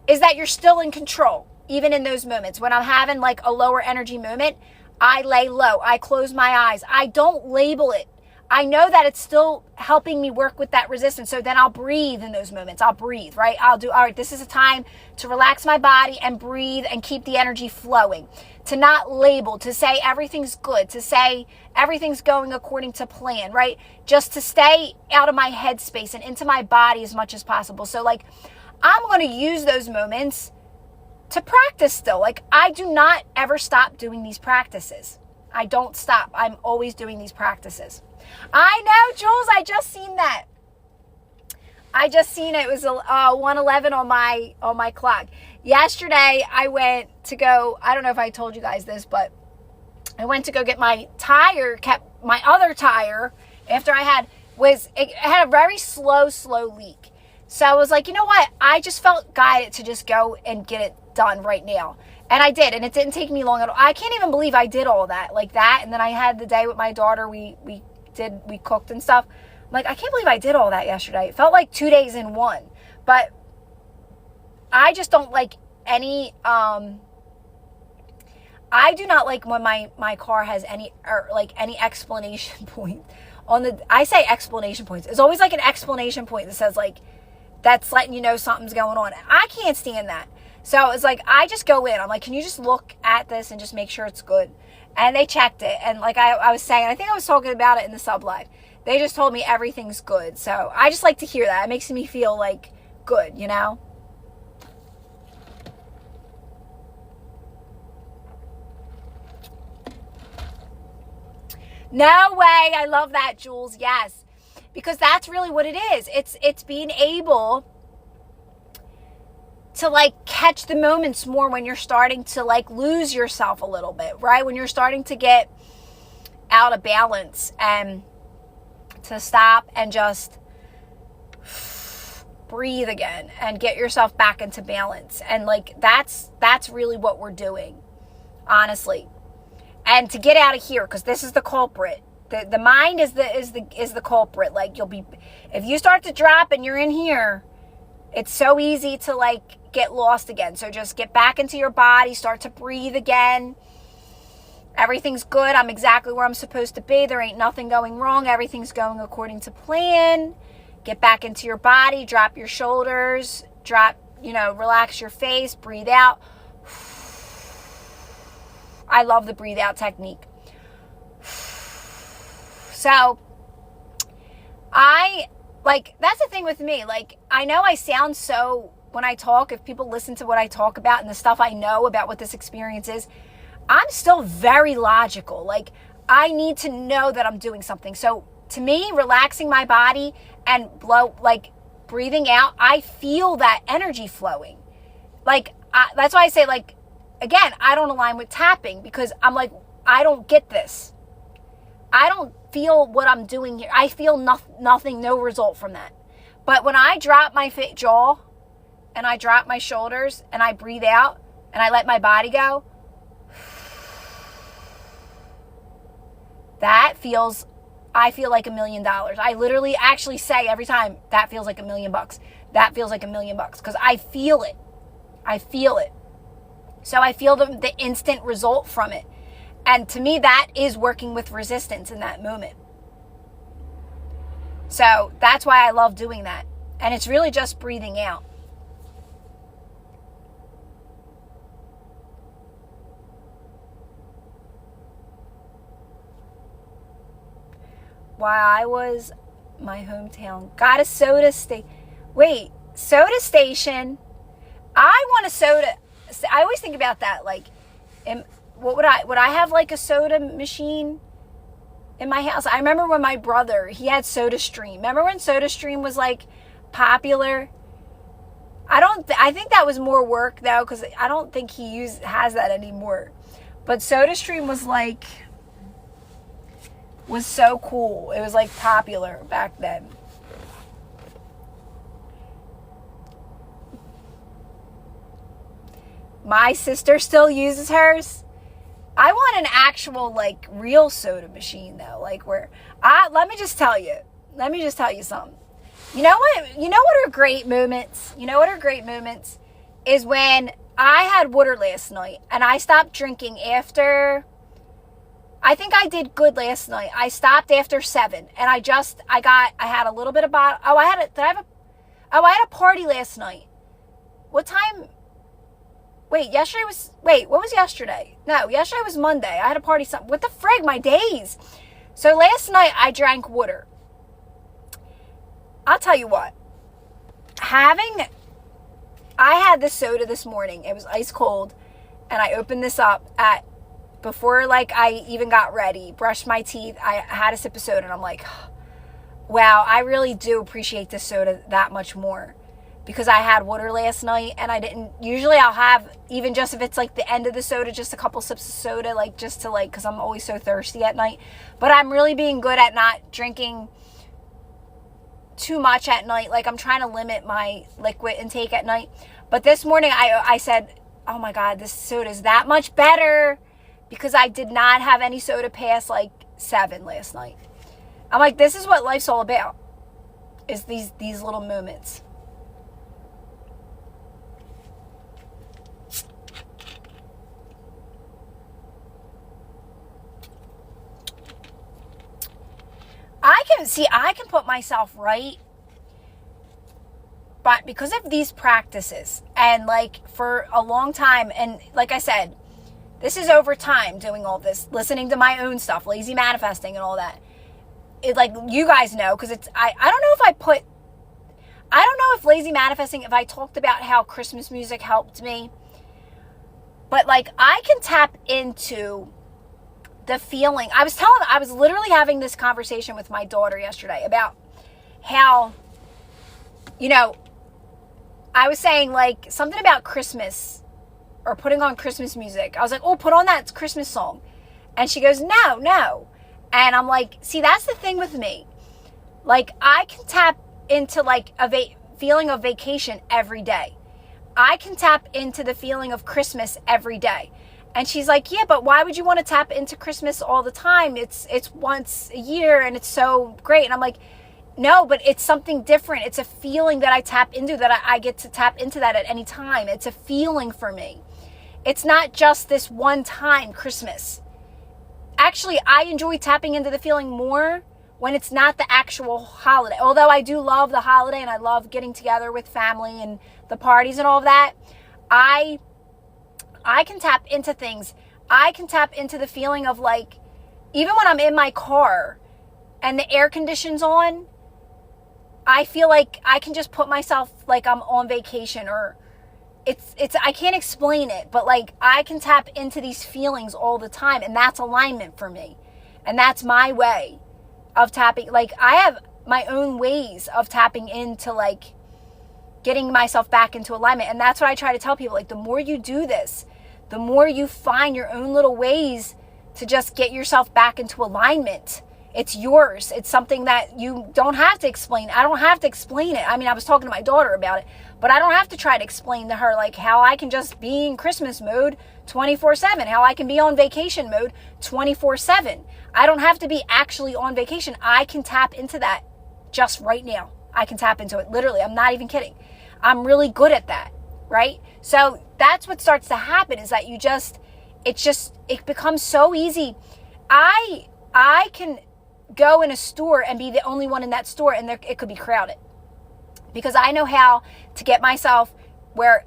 Speaker 1: is that you're still in control, even in those moments. When I'm having like a lower energy moment, I lay low. I close my eyes. I don't label it. I know that it's still helping me work with that resistance. So then I'll breathe in those moments. I'll breathe, right? All right, this is a time to relax my body and breathe and keep the energy flowing. To not label, to say everything's good, to say everything's going according to plan, right? Just to stay out of my headspace and into my body as much as possible. So like, I'm going to use those moments to practice still. Like, I do not ever stop doing these practices. I don't stop. I'm always doing these practices. I know, Jules, I just seen that. I just seen it. It was 1:11 on my clock. Yesterday, I went to go, I don't know if I told you guys this, but I went to go get my tire, kept my other tire, after it had a very slow leak. So I was like, you know what? I just felt guided to just go and get it done right now. And I did, and it didn't take me long at all. I can't even believe I did all that, like that. And then I had the day with my daughter, we cooked and stuff. I'm like, I can't believe I did all that yesterday. It felt like 2 days in one. But I just don't like any, I do not like when my car has any explanation point I say explanation points. It's always like an explanation point that says like, that's letting you know something's going on. I can't stand that. So it's like, I just go in. I'm like, can you just look at this and just make sure it's good? And they checked it. And like I was saying, I think I was talking about it in the sub live. They just told me everything's good. So I just like to hear that. It makes me feel like good, you know? No way. I love that, Jules. Yes. Because that's really what it is. It's being able to like catch the moments more when you're starting to like lose yourself a little bit, right? When you're starting to get out of balance, and to stop and just breathe again and get yourself back into balance. And like that's really what we're doing, honestly. And to get out of here, because this is the culprit. The mind is the culprit. Like if you start to drop and you're in here, it's so easy to like get lost again. So just get back into your body, start to breathe again. Everything's good. I'm exactly where I'm supposed to be. There ain't nothing going wrong. Everything's going according to plan. Get back into your body, drop your shoulders, relax your face, breathe out. I love the breathe out technique. So that's the thing with me. Like, I know I sound so, when I talk, if people listen to what I talk about and the stuff I know about what this experience is, I'm still very logical. Like, I need to know that I'm doing something. So to me, relaxing my body and breathing out, I feel that energy flowing. Like, that's why I say, like, again, I don't align with tapping, because I'm like, I don't get this. I don't feel what I'm doing here. I feel nothing, no result from that. But when I drop my jaw and I drop my shoulders and I breathe out and I let my body go, I feel like $1 million. I literally actually say every time, that feels like $1 million. That feels like $1 million, because I feel it. I feel it. So I feel the instant result from it. And to me, that is working with resistance in that moment. So that's why I love doing that. And it's really just breathing out. While I was my hometown, got a soda station. Wait, soda station. I want a soda. I always think about that. Like, would I have like a soda machine in my house? I remember when my brother, he had SodaStream. Remember when SodaStream was like popular? I think that was more work though, because I don't think he has that anymore. But SodaStream was so cool. It was like popular back then. My sister still uses hers. I want an actual like real soda machine though, like where let me just tell you something. You know what are great moments? You know what are great moments is when I had water last night and I stopped drinking after, I think I did good last night. I stopped after 7 and I had a little bit of bottle. I had a party last night. What time? What was yesterday? No, yesterday was Monday. I had a party. What the frig, my days. So last night I drank water. I'll tell you what. I had this soda this morning. It was ice cold. And I opened this up before like I even got ready, brushed my teeth. I had a sip of soda and I'm like, wow, I really do appreciate this soda that much more. Because I had water last night and I didn't, usually I'll have, even just if it's like the end of the soda, just a couple sips of soda, like just to like, because I'm always so thirsty at night. But I'm really being good at not drinking too much at night. Like I'm trying to limit my liquid intake at night. But this morning I said, oh my God, this soda is that much better, because I did not have any soda past like 7 last night. I'm like, this is what life's all about, is these little moments. I can put myself right, but because of these practices, and like for a long time, and like I said, this is over time doing all this, listening to my own stuff, lazy manifesting and all that. It, like you guys know, because it's, I don't know if lazy manifesting, if I talked about how Christmas music helped me, but like I can tap into the feeling. I was literally having this conversation with my daughter yesterday about how, you know, I was saying like something about Christmas or putting on Christmas music. I was like, oh, put on that Christmas song. And she goes, no. And I'm like, see, that's the thing with me. Like I can tap into like a feeling of vacation every day. I can tap into the feeling of Christmas every day. And she's like, yeah, but why would you want to tap into Christmas all the time? It's once a year and it's so great. And I'm like, no, but it's something different. It's a feeling that I tap into, that I get to tap into that at any time. It's a feeling for me. It's not just this one time Christmas. Actually, I enjoy tapping into the feeling more when it's not the actual holiday. Although I do love the holiday and I love getting together with family and the parties and all of that, I can tap into things. I can tap into the feeling of like, even when I'm in my car and the air conditioning's on, I feel like I can just put myself like I'm on vacation, or it's I can't explain it, but like I can tap into these feelings all the time, and that's alignment for me. And that's my way of tapping. Like I have my own ways of tapping into like getting myself back into alignment. And that's what I try to tell people. Like the more you do this, the more you find your own little ways to just get yourself back into alignment. It's yours. It's something that you don't have to explain. I don't have to explain it. I mean, I was talking to my daughter about it, but I don't have to try to explain to her like how I can just be in Christmas mode 24/7, how I can be on vacation mode 24/7. I don't have to be actually on vacation. I can tap into that just right now. I can tap into it. Literally, I'm not even kidding. I'm really good at that, right? So that's what starts to happen, is that it becomes so easy. I can go in a store and be the only one in that store, and it could be crowded, because I know how to get myself where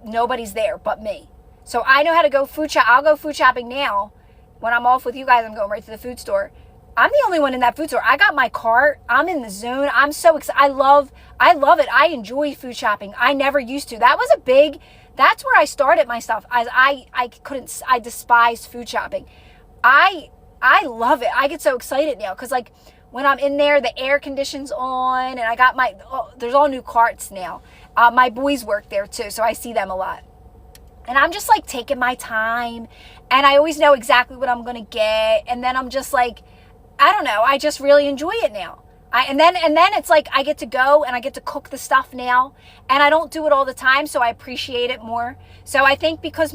Speaker 1: nobody's there but me. So I know how to go food shop. I'll go food shopping now. When I'm off with you guys, I'm going right to the food store. I'm the only one in that food store. I got my cart. I'm in the zone. I'm so excited. I love it. I enjoy food shopping. I never used to. That's where I started my stuff. I despised food shopping. I love it. I get so excited now because like when I'm in there, the air conditioning's on, and I got there's all new carts now. My boys work there too, so I see them a lot. And I'm just like taking my time, and I always know exactly what I'm going to get. And then I'm just like, I don't know. I just really enjoy it now. And then it's like I get to go and I get to cook the stuff now, and I don't do it all the time, so I appreciate it more. So I think because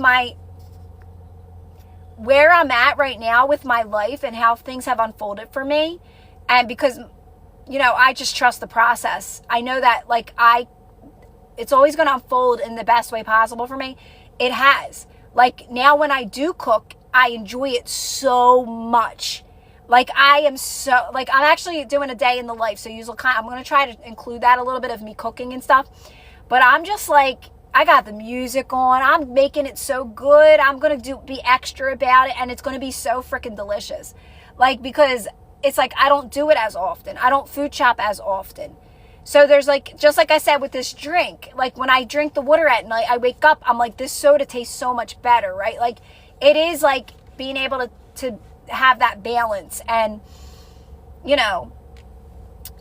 Speaker 1: where I'm at right now with my life and how things have unfolded for me, and because, you know, I just trust the process. I know that like it's always going to unfold in the best way possible for me. It has. Like now when I do cook, I enjoy it so much. Like I'm actually doing a day in the life. So I'm going to try to include that a little bit of me cooking and stuff. But I'm just like, I got the music on. I'm making it so good. I'm going to be extra about it. And it's going to be so freaking delicious. Like, because it's like, I don't do it as often. I don't food shop as often. So there's like, just like I said with this drink, like when I drink the water at night, I wake up, I'm like, this soda tastes so much better, right? Like it is like being able to have that balance. And, you know,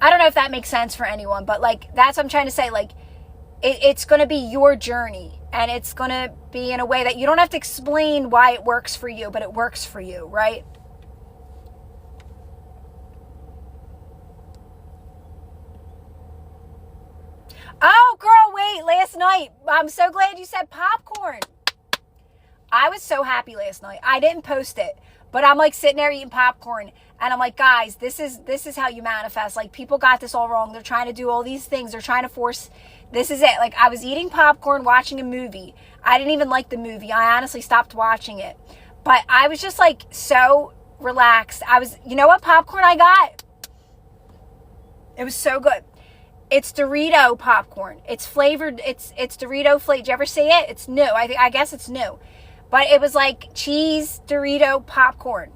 Speaker 1: I don't know if that makes sense for anyone, but like, that's what I'm trying to say. Like, it's going to be your journey, and it's going to be in a way that you don't have to explain why it works for you, but it works for you, right? Oh, girl, wait, last night, I'm so glad you said popcorn. I was so happy last night. I didn't post it, but I'm like sitting there eating popcorn, and I'm like, guys, this is how you manifest. Like, people got this all wrong. They're trying to do all these things. They're trying to force, this is it. Like, I was eating popcorn, watching a movie. I didn't even like the movie. I honestly stopped watching it, but I was just like so relaxed. You know what popcorn I got? It was so good. It's Dorito popcorn. It's flavored. It's Dorito flavored. Did you ever see it? It's new. I guess it's new. But it was like cheese Dorito popcorn.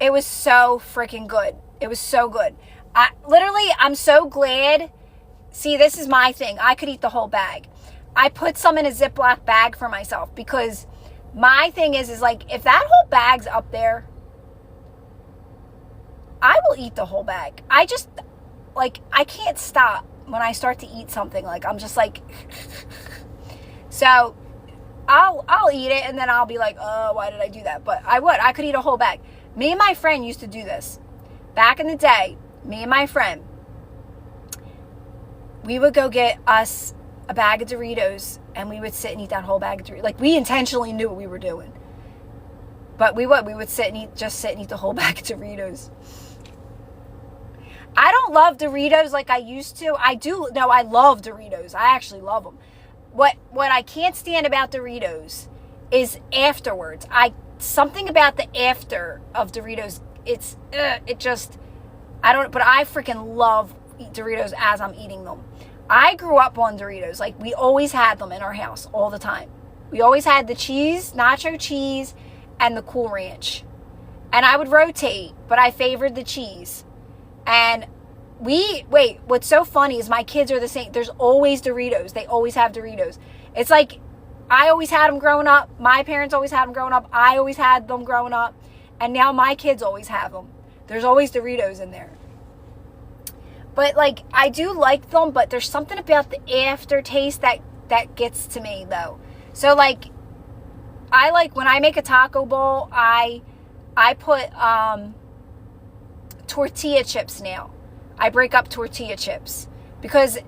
Speaker 1: It was so freaking good. It was so good. I'm so glad. See, this is my thing. I could eat the whole bag. I put some in a Ziploc bag for myself, because my thing is like, if that whole bag's up there, I will eat the whole bag. I just, like, I can't stop when I start to eat something. Like, I'm just like, so I'll eat it, and then I'll be like, oh, why did I do that? But I could eat a whole bag. Me and my friend used to do this. Back in the day, me and my friend, we would go get us a bag of Doritos, and we would sit and eat that whole bag of Doritos. Like, we intentionally knew what we were doing. But we would sit and eat the whole bag of Doritos. I don't love Doritos like I used to. I love Doritos. I actually love them. What I can't stand about Doritos is afterwards. Something about the after of Doritos, but I freaking love Doritos as I'm eating them. I grew up on Doritos. Like, we always had them in our house all the time. We always had the cheese, nacho cheese, and the Cool Ranch. And I would rotate, but I favored the cheese. And what's so funny is my kids are the same. There's always Doritos. They always have Doritos. It's like, I always had them growing up. My parents always had them growing up. I always had them growing up. And now my kids always have them. There's always Doritos in there. But, like, I do like them, but there's something about the aftertaste that gets to me, though. So, like, when I make a taco bowl, I put tortilla chips now. I break up tortilla chips, because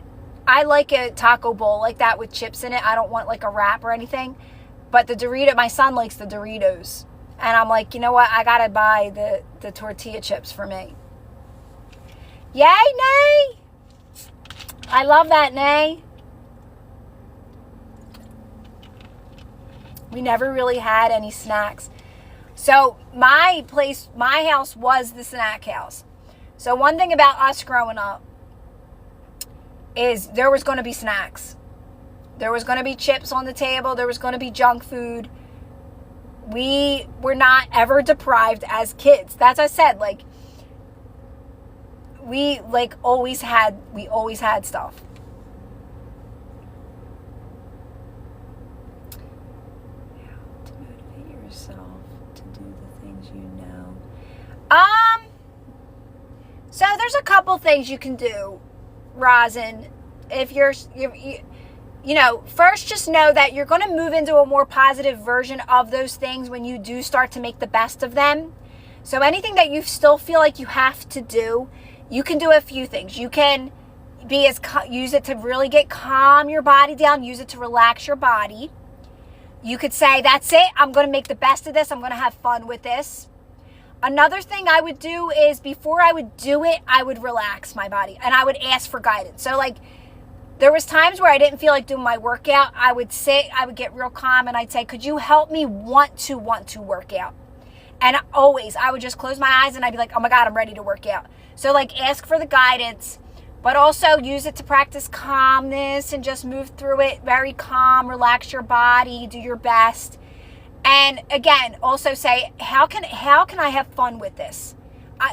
Speaker 1: I like a taco bowl like that with chips in it. I don't want like a wrap or anything. But my son likes the Doritos. And I'm like, you know what? I got to buy the tortilla chips for me. Yay, Nay! I love that, Nay. We never really had any snacks. So my house was the snack house. So one thing about us growing up is there was going to be snacks. There was going to be chips on the table. There was going to be junk food. We were not ever deprived as kids. That's what I said. Like, we always had stuff. How to motivate yourself to do the things you know. So there's a couple things you can do, Rosin. If first just know that you're going to move into a more positive version of those things when you do start to make the best of them. So anything that you still feel like you have to do, you can do a few things. You can use it to really calm your body down, use it to relax your body. You could say, that's it, I'm going to make the best of this, I'm going to have fun with this. Another thing I would do is, before I would do it, I would relax my body and I would ask for guidance. So, like, there was times where I didn't feel like doing my workout. I would get real calm and I'd say, could you help me want to work out? And always, I would just close my eyes and I'd be like, oh my God, I'm ready to work out. So, like, ask for the guidance, but also use it to practice calmness and just move through it very calm, relax your body, do your best. And again, also say, how can I have fun with this?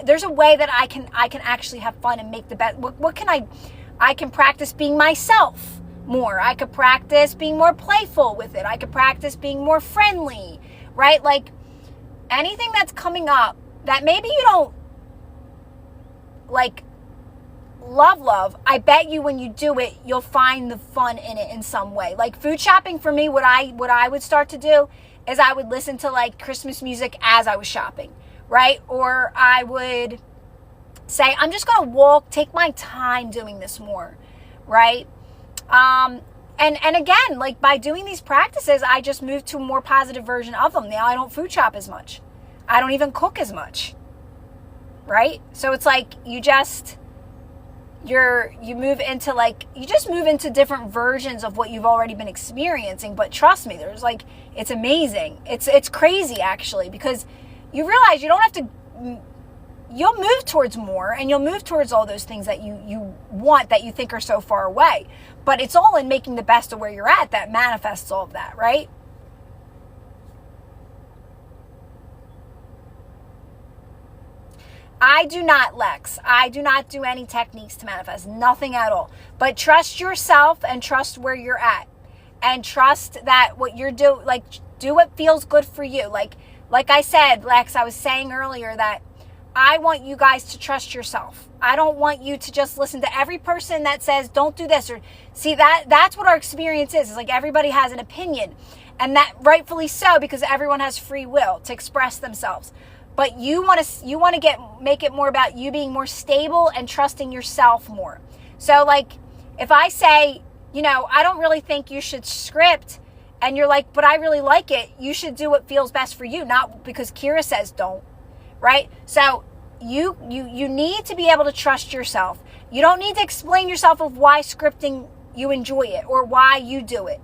Speaker 1: There's a way that I can actually have fun and make the best. What can I can practice being myself more. I could practice being more playful with it. I could practice being more friendly, right? Like, anything that's coming up that maybe you don't like love, I bet you when you do it, you'll find the fun in it in some way. Like food shopping for me, what I would start to do is I would listen to like Christmas music as I was shopping, right? Or I would say, I'm just going to walk, take my time doing this more, right? And again, like by doing these practices, I just moved to a more positive version of them. Now I don't food shop as much. I don't even cook as much, right? So it's like you move into like, you just move into different versions of what you've already been experiencing. But trust me, there's like, it's amazing. It's crazy actually, because you realize you don't have to, you'll move towards more, and you'll move towards all those things that you want, that you think are so far away. But it's all in making the best of where you're at that manifests all of that, right? I do not, Lex. I do not do any techniques to manifest. Nothing at all. But trust yourself and trust where you're at. And trust that what you're doing, like, do what feels good for you. Like I said, Lex, I was saying earlier that I want you guys to trust yourself. I don't want you to just listen to every person that says, don't do this. Or see, that's what our experience is. It's like everybody has an opinion. And that rightfully so, because everyone has free will to express themselves. But you want to make it more about you being more stable and trusting yourself more. So like if I say, I don't really think you should script, and you're like, but I really like it, you should do what feels best for you, not because Kira says don't, right? So you need to be able to trust yourself. You don't need to explain yourself of why scripting you enjoy it or why you do it.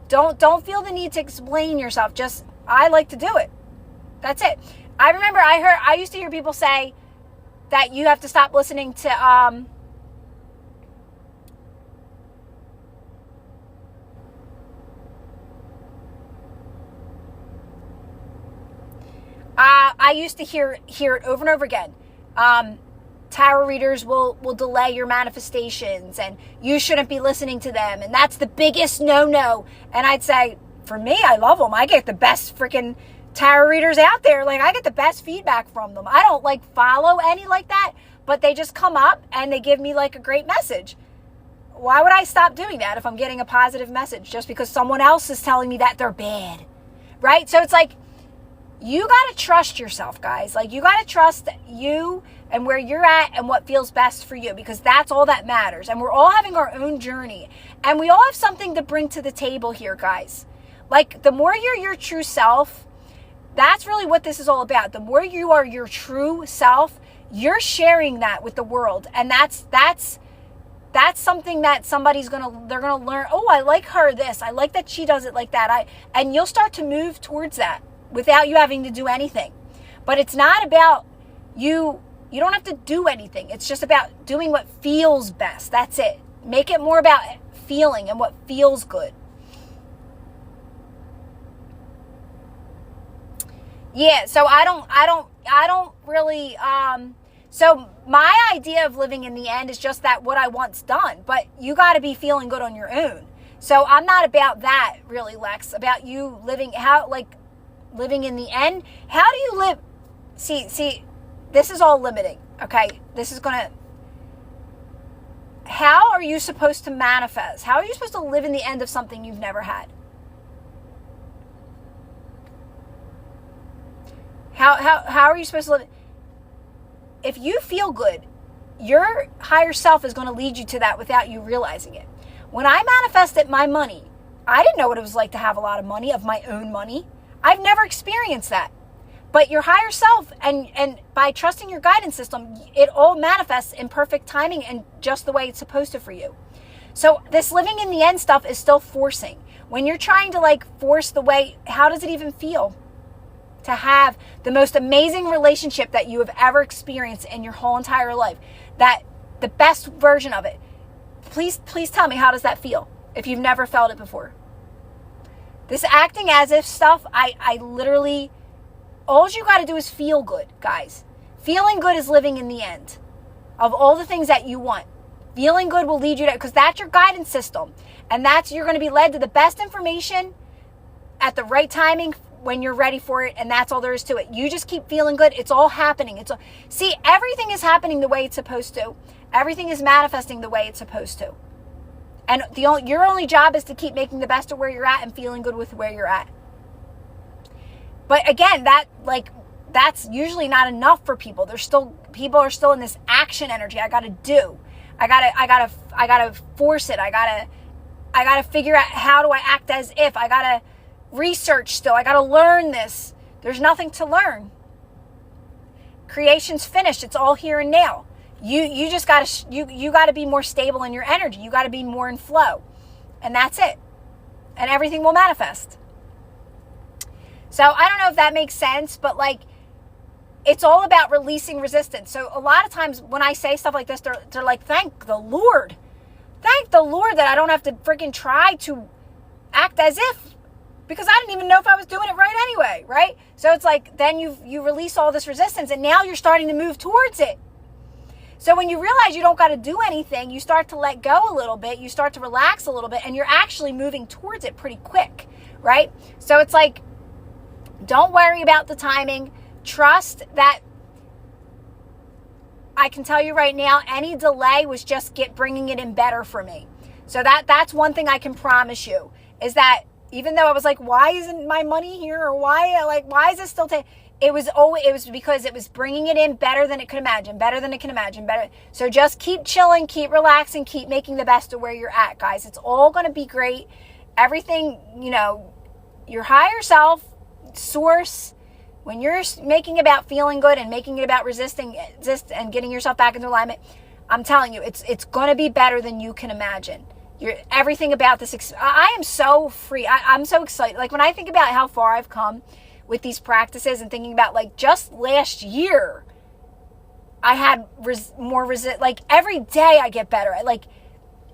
Speaker 1: Don't feel the need to explain yourself. Just, I like to do it. That's it. I remember I used to hear people say that you have to stop listening to I used to hear it over and over again. Tarot readers will delay your manifestations, and you shouldn't be listening to them, and that's the biggest no-no. And I'd say, for me, I love them. I get the best freaking tarot readers out there. Like, I get the best feedback from them. I don't like follow any like that, but they just come up and they give me like a great message. Why would I stop doing that if I'm getting a positive message just because someone else is telling me that they're bad, right? So it's like, you got to trust yourself, guys. Like, you got to trust you and where you're at and what feels best for you, because that's all that matters. And we're all having our own journey, and we all have something to bring to the table here, guys. Like, the more you're your true self, that's really what this is all about. The more you are your true self, you're sharing that with the world. And that's something that they're gonna learn. Oh, I like her this. I like that she does it like that. And you'll start to move towards that without you having to do anything. But it's not about you. You don't have to do anything. It's just about doing what feels best. That's it. Make it more about feeling and what feels good. Yeah, so I don't really, so my idea of living in the end is just that what I want's done, but you got to be feeling good on your own. So I'm not about that really, Lex, about you living in the end. How do you live? See, this is all limiting, okay? How are you supposed to manifest? How are you supposed to live in the end of something you've never had? How are you supposed to live? If you feel good, your higher self is going to lead you to that without you realizing it. When I manifested my money, I didn't know what it was like to have a lot of money, of my own money. I've never experienced that. But your higher self, and by trusting your guidance system, it all manifests in perfect timing and just the way it's supposed to for you. So this living in the end stuff is still forcing. When you're trying to force the way, how does it even feel to have the most amazing relationship that you have ever experienced in your whole entire life? That the best version of it. Please tell me, how does that feel if you've never felt it before? This acting as if stuff, I literally, all you got to do is feel good, guys. Feeling good is living in the end of all the things that you want. Feeling good will lead you to, because that's your guidance system. And you're going to be led to the best information at the right timing when you're ready for it, and that's all there is to it. You just keep feeling good. It's all happening. See, everything is happening the way it's supposed to. Everything is manifesting the way it's supposed to. And your only job is to keep making the best of where you're at and feeling good with where you're at. But again, that's usually not enough for people. People are still in this action energy. I got to do. I gotta force it. I gotta figure out how do I act as if. I gotta research still. I gotta learn this. There's nothing to learn. Creation's finished. It's all here and now. You just gotta be more stable in your energy. You gotta be more in flow, and that's it. And everything will manifest. So I don't know if that makes sense, but it's all about releasing resistance. So a lot of times when I say stuff like this, they're like, thank the Lord. Thank the Lord that I don't have to freaking try to act as if, because I didn't even know if I was doing it right anyway, right? So it's like, then you release all this resistance, and now you're starting to move towards it. So when you realize you don't got to do anything, you start to let go a little bit, you start to relax a little bit, and you're actually moving towards it pretty quick, right? So it's like, don't worry about the timing. Trust that. I can tell you right now, any delay was just bringing it in better for me. So that's one thing I can promise you, is that even though I was like, why isn't my money here? Or why is this still taking? It was because it was bringing it in better than it could imagine, better. So just keep chilling, keep relaxing, keep making the best of where you're at, guys. It's all going to be great. Everything, your higher self, source, when you're making it about feeling good and making it about resisting and getting yourself back into alignment, I'm telling you, it's going to be better than you can imagine. Everything about this, I am so free. I'm so excited. When I think about how far I've come with these practices and thinking about just last year, I had every day I get better.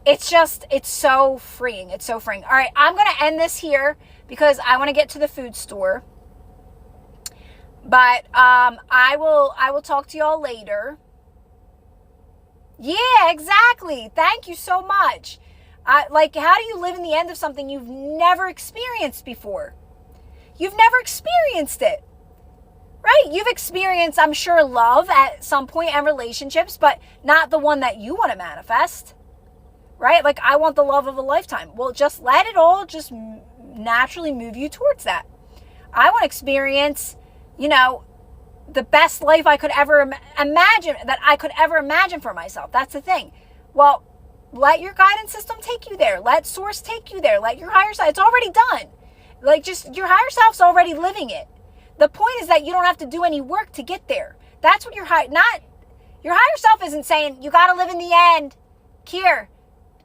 Speaker 1: It's so freeing. It's so freeing. All right, I'm going to end this here because I want to get to the food store. But I will talk to y'all later. Yeah, exactly. Thank you so much. How do you live in the end of something you've never experienced before? You've never experienced it, right? You've experienced, I'm sure, love at some point and relationships, but not the one that you want to manifest, right? I want the love of a lifetime. Well, just let it all just naturally move you towards that. I want to experience, the best life I could ever imagine for myself. That's the thing. Well, let your guidance system take you there. Let source take you there. Let your higher self, it's already done. Your higher self's already living it. The point is that you don't have to do any work to get there. That's what your higher self isn't saying, you got to live in the end. Kier,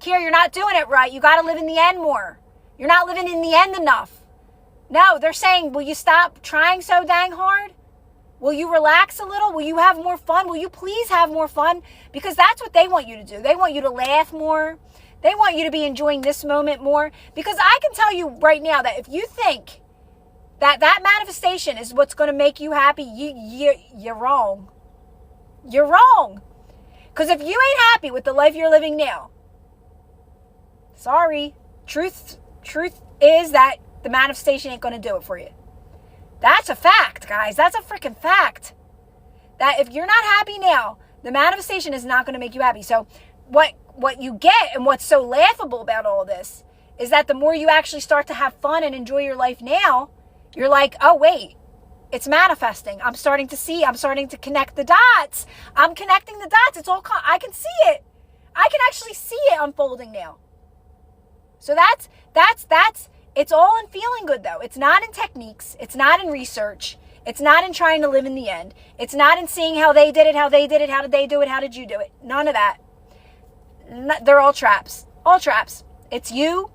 Speaker 1: you're not doing it right. You got to live in the end more. You're not living in the end enough. No, they're saying, will you stop trying so dang hard? Will you relax a little? Will you have more fun? Will you please have more fun? Because that's what they want you to do. They want you to laugh more. They want you to be enjoying this moment more. Because I can tell you right now that if you think that manifestation is what's going to make you happy, you're wrong. You're wrong. Because if you ain't happy with the life you're living now, sorry, truth is that the manifestation ain't going to do it for you. That's a fact, guys. That's a freaking fact. That if you're not happy now, the manifestation is not going to make you happy. So what you get and what's so laughable about all this is that the more you actually start to have fun and enjoy your life now, you're like, oh, wait, it's manifesting. I'm starting to connect the dots. I'm connecting the dots. It's all, I can see it. I can actually see it unfolding now. So that's, it's all in feeling good though. It's not in techniques. It's not in research. It's not in trying to live in the end. It's not in seeing how they did it, how did they do it, how did you do it? None of that. They're all traps. All traps. It's you.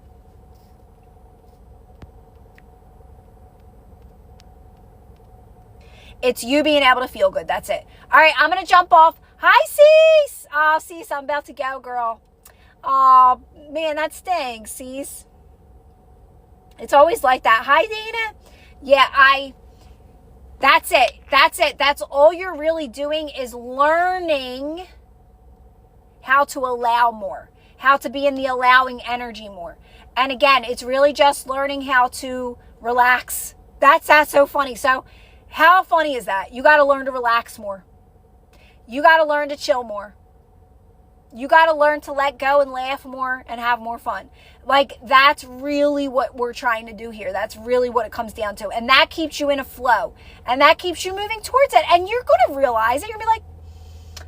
Speaker 1: It's you being able to feel good. That's it. All right, I'm going to jump off. Hi, Cease. Oh, Cease, I'm about to go, girl. Oh, man, that stinks, Cease. It's always like that. Hi, Dana. Yeah, that's it. That's it. That's all you're really doing is learning how to allow more, how to be in the allowing energy more. And again, it's really just learning how to relax That's so funny. So how funny is that? You got to learn to relax more. You got to learn to chill more. You got to learn to let go and laugh more and have more fun. Like, that's really what we're trying to do here. That's really what it comes down to. And that keeps you in a flow. And that keeps you moving towards it. And you're going to realize it. You're going to be like,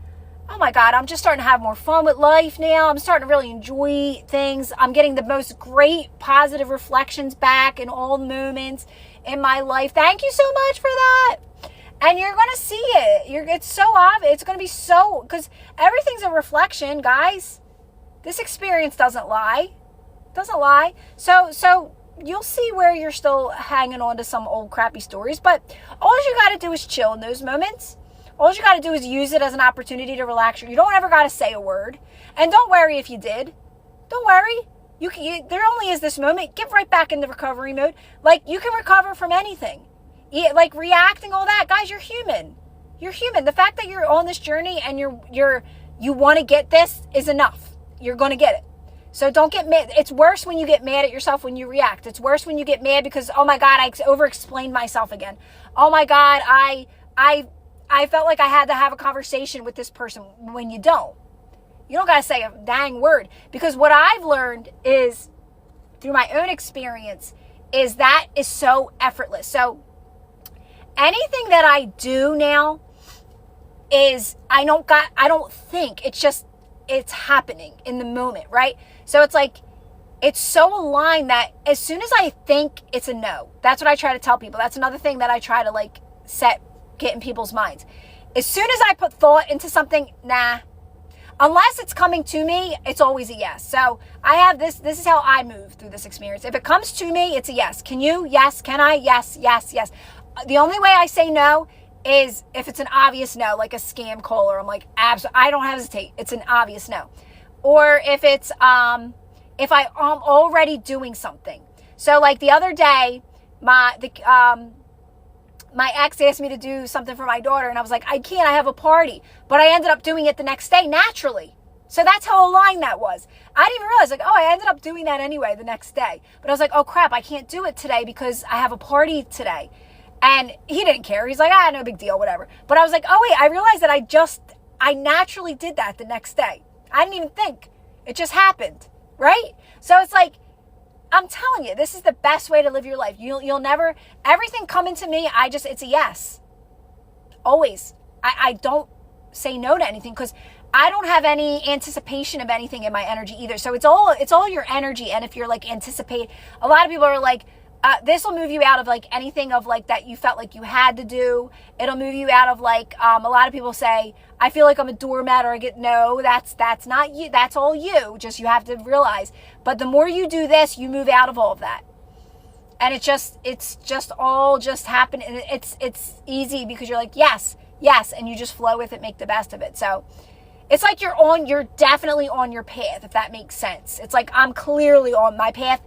Speaker 1: oh my God, I'm just starting to have more fun with life now. I'm starting to really enjoy things. I'm getting the most great positive reflections back in all moments in my life. Thank you so much for that. And you're going to see it. It's so obvious. It's going to be so, because everything's a reflection, guys. This experience doesn't lie. Doesn't lie. So you'll see where you're still hanging on to some old crappy stories. But all you got to do is chill in those moments. All you got to do is use it as an opportunity to relax. You don't ever got to say a word. And don't worry if you did. Don't worry. There only is this moment. Get right back into recovery mode. Like, you can recover from anything. Like, reacting, all that, guys, you're human. You're human. The fact that you're on this journey and you want to get this is enough. You're going to get it. So don't get mad. It's worse when you get mad at yourself when you react. It's worse when you get mad because, oh my God, I over-explained myself again. Oh my God, I felt like I had to have a conversation with this person, when you don't. You don't got to say a dang word. Because what I've learned is, through my own experience, is that is so effortless. So anything that I do now is, I don't think, it's happening in the moment, right? So it's like, it's so aligned that as soon as I think, it's a no. That's what I try to tell people. That's another thing that I try to like get in people's minds. As soon as I put thought into something, nah. Unless it's coming to me, it's always a yes. So I have this is how I move through this experience. If it comes to me, it's a yes. Can you? Yes. Can I? Yes, yes, yes. The only way I say no is if it's an obvious no, like a scam call, or I'm like, I don't hesitate. It's an obvious no. Or if it's, if I'm already doing something. So like the other day, my ex asked me to do something for my daughter, and I was like, I can't, I have a party. But I ended up doing it the next day naturally. So that's how aligned that was. I didn't even realize, like, oh, I ended up doing that anyway the next day. But I was like, oh crap, I can't do it today because I have a party today. And he didn't care. He's like, no big deal, whatever. But I was like, oh wait, I realized that I naturally did that the next day. I didn't even think. It just happened, right? So it's like, I'm telling you, this is the best way to live your life. You'll never, everything coming to me, it's a yes. Always. I don't say no to anything because I don't have any anticipation of anything in my energy either. So it's all your energy. And if you're like anticipate, a lot of people are like, this will move you out of like anything of like that you felt like you had to do. It'll move you out of like, a lot of people say, I feel like I'm a doormat, or no, that's not you. That's all you. Just, you have to realize. But the more you do this, you move out of all of that. And it's just all just happen. And it's easy because you're like, yes, yes. And you just flow with it, make the best of it. So it's like you're definitely on your path, if that makes sense. It's like, I'm clearly on my path.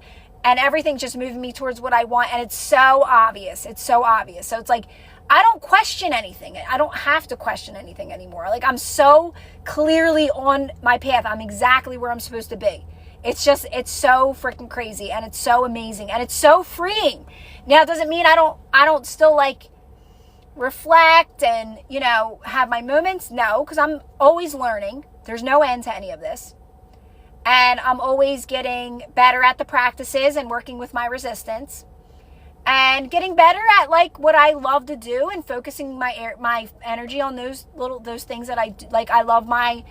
Speaker 1: And everything's just moving me towards what I want. And it's so obvious. It's so obvious. So it's like, I don't question anything. I don't have to question anything anymore. Like, I'm so clearly on my path. I'm exactly where I'm supposed to be. It's so freaking crazy. And it's so amazing. And it's so freeing. Now, it doesn't mean I don't still like reflect and, have my moments. No, because I'm always learning. There's no end to any of this. And I'm always getting better at the practices and working with my resistance and getting better at like what I love to do and focusing my energy on those things that I do. Like, I love my,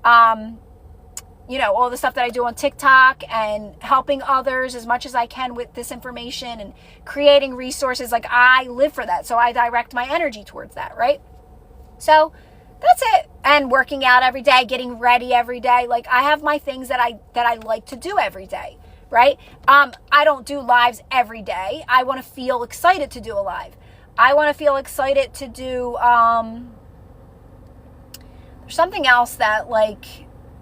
Speaker 1: all the stuff that I do on TikTok and helping others as much as I can with this information and creating resources. Like, I live for that. So I direct my energy towards that. Right. So that's it. And working out every day, getting ready every day. Like, I have my things that I like to do every day, right? I don't do lives every day. I want to feel excited to do a live. I want to feel excited to do, there's something else that, like,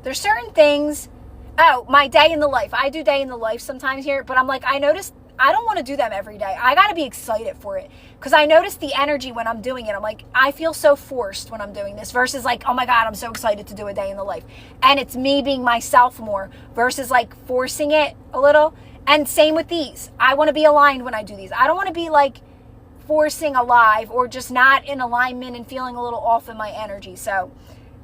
Speaker 1: there's certain things. Oh, my day in the life. I do day in the life sometimes here, but I'm like, I noticed I don't want to do them every day. I got to be excited for it because I notice the energy when I'm doing it. I'm like, I feel so forced when I'm doing this versus like, oh my God, I'm so excited to do a day in the life. And it's me being myself more versus like forcing it a little. And same with these. I want to be aligned when I do these. I don't want to be like, forcing a live or just not in alignment and feeling a little off in my energy. So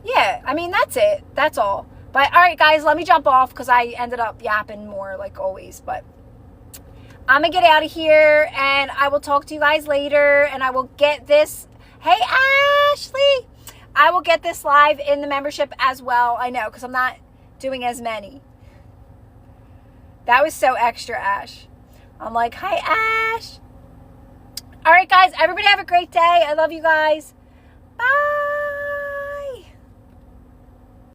Speaker 1: yeah, I mean, that's it. That's all. But all right, guys, let me jump off because I ended up yapping more like always. But I'm going to get out of here, and I will talk to you guys later, and I will get this. Hey, Ashley. I will get this live in the membership as well. I know, because I'm not doing as many. That was so extra, Ash. I'm like, hi, Ash. All right, guys, everybody have a great day. I love you guys.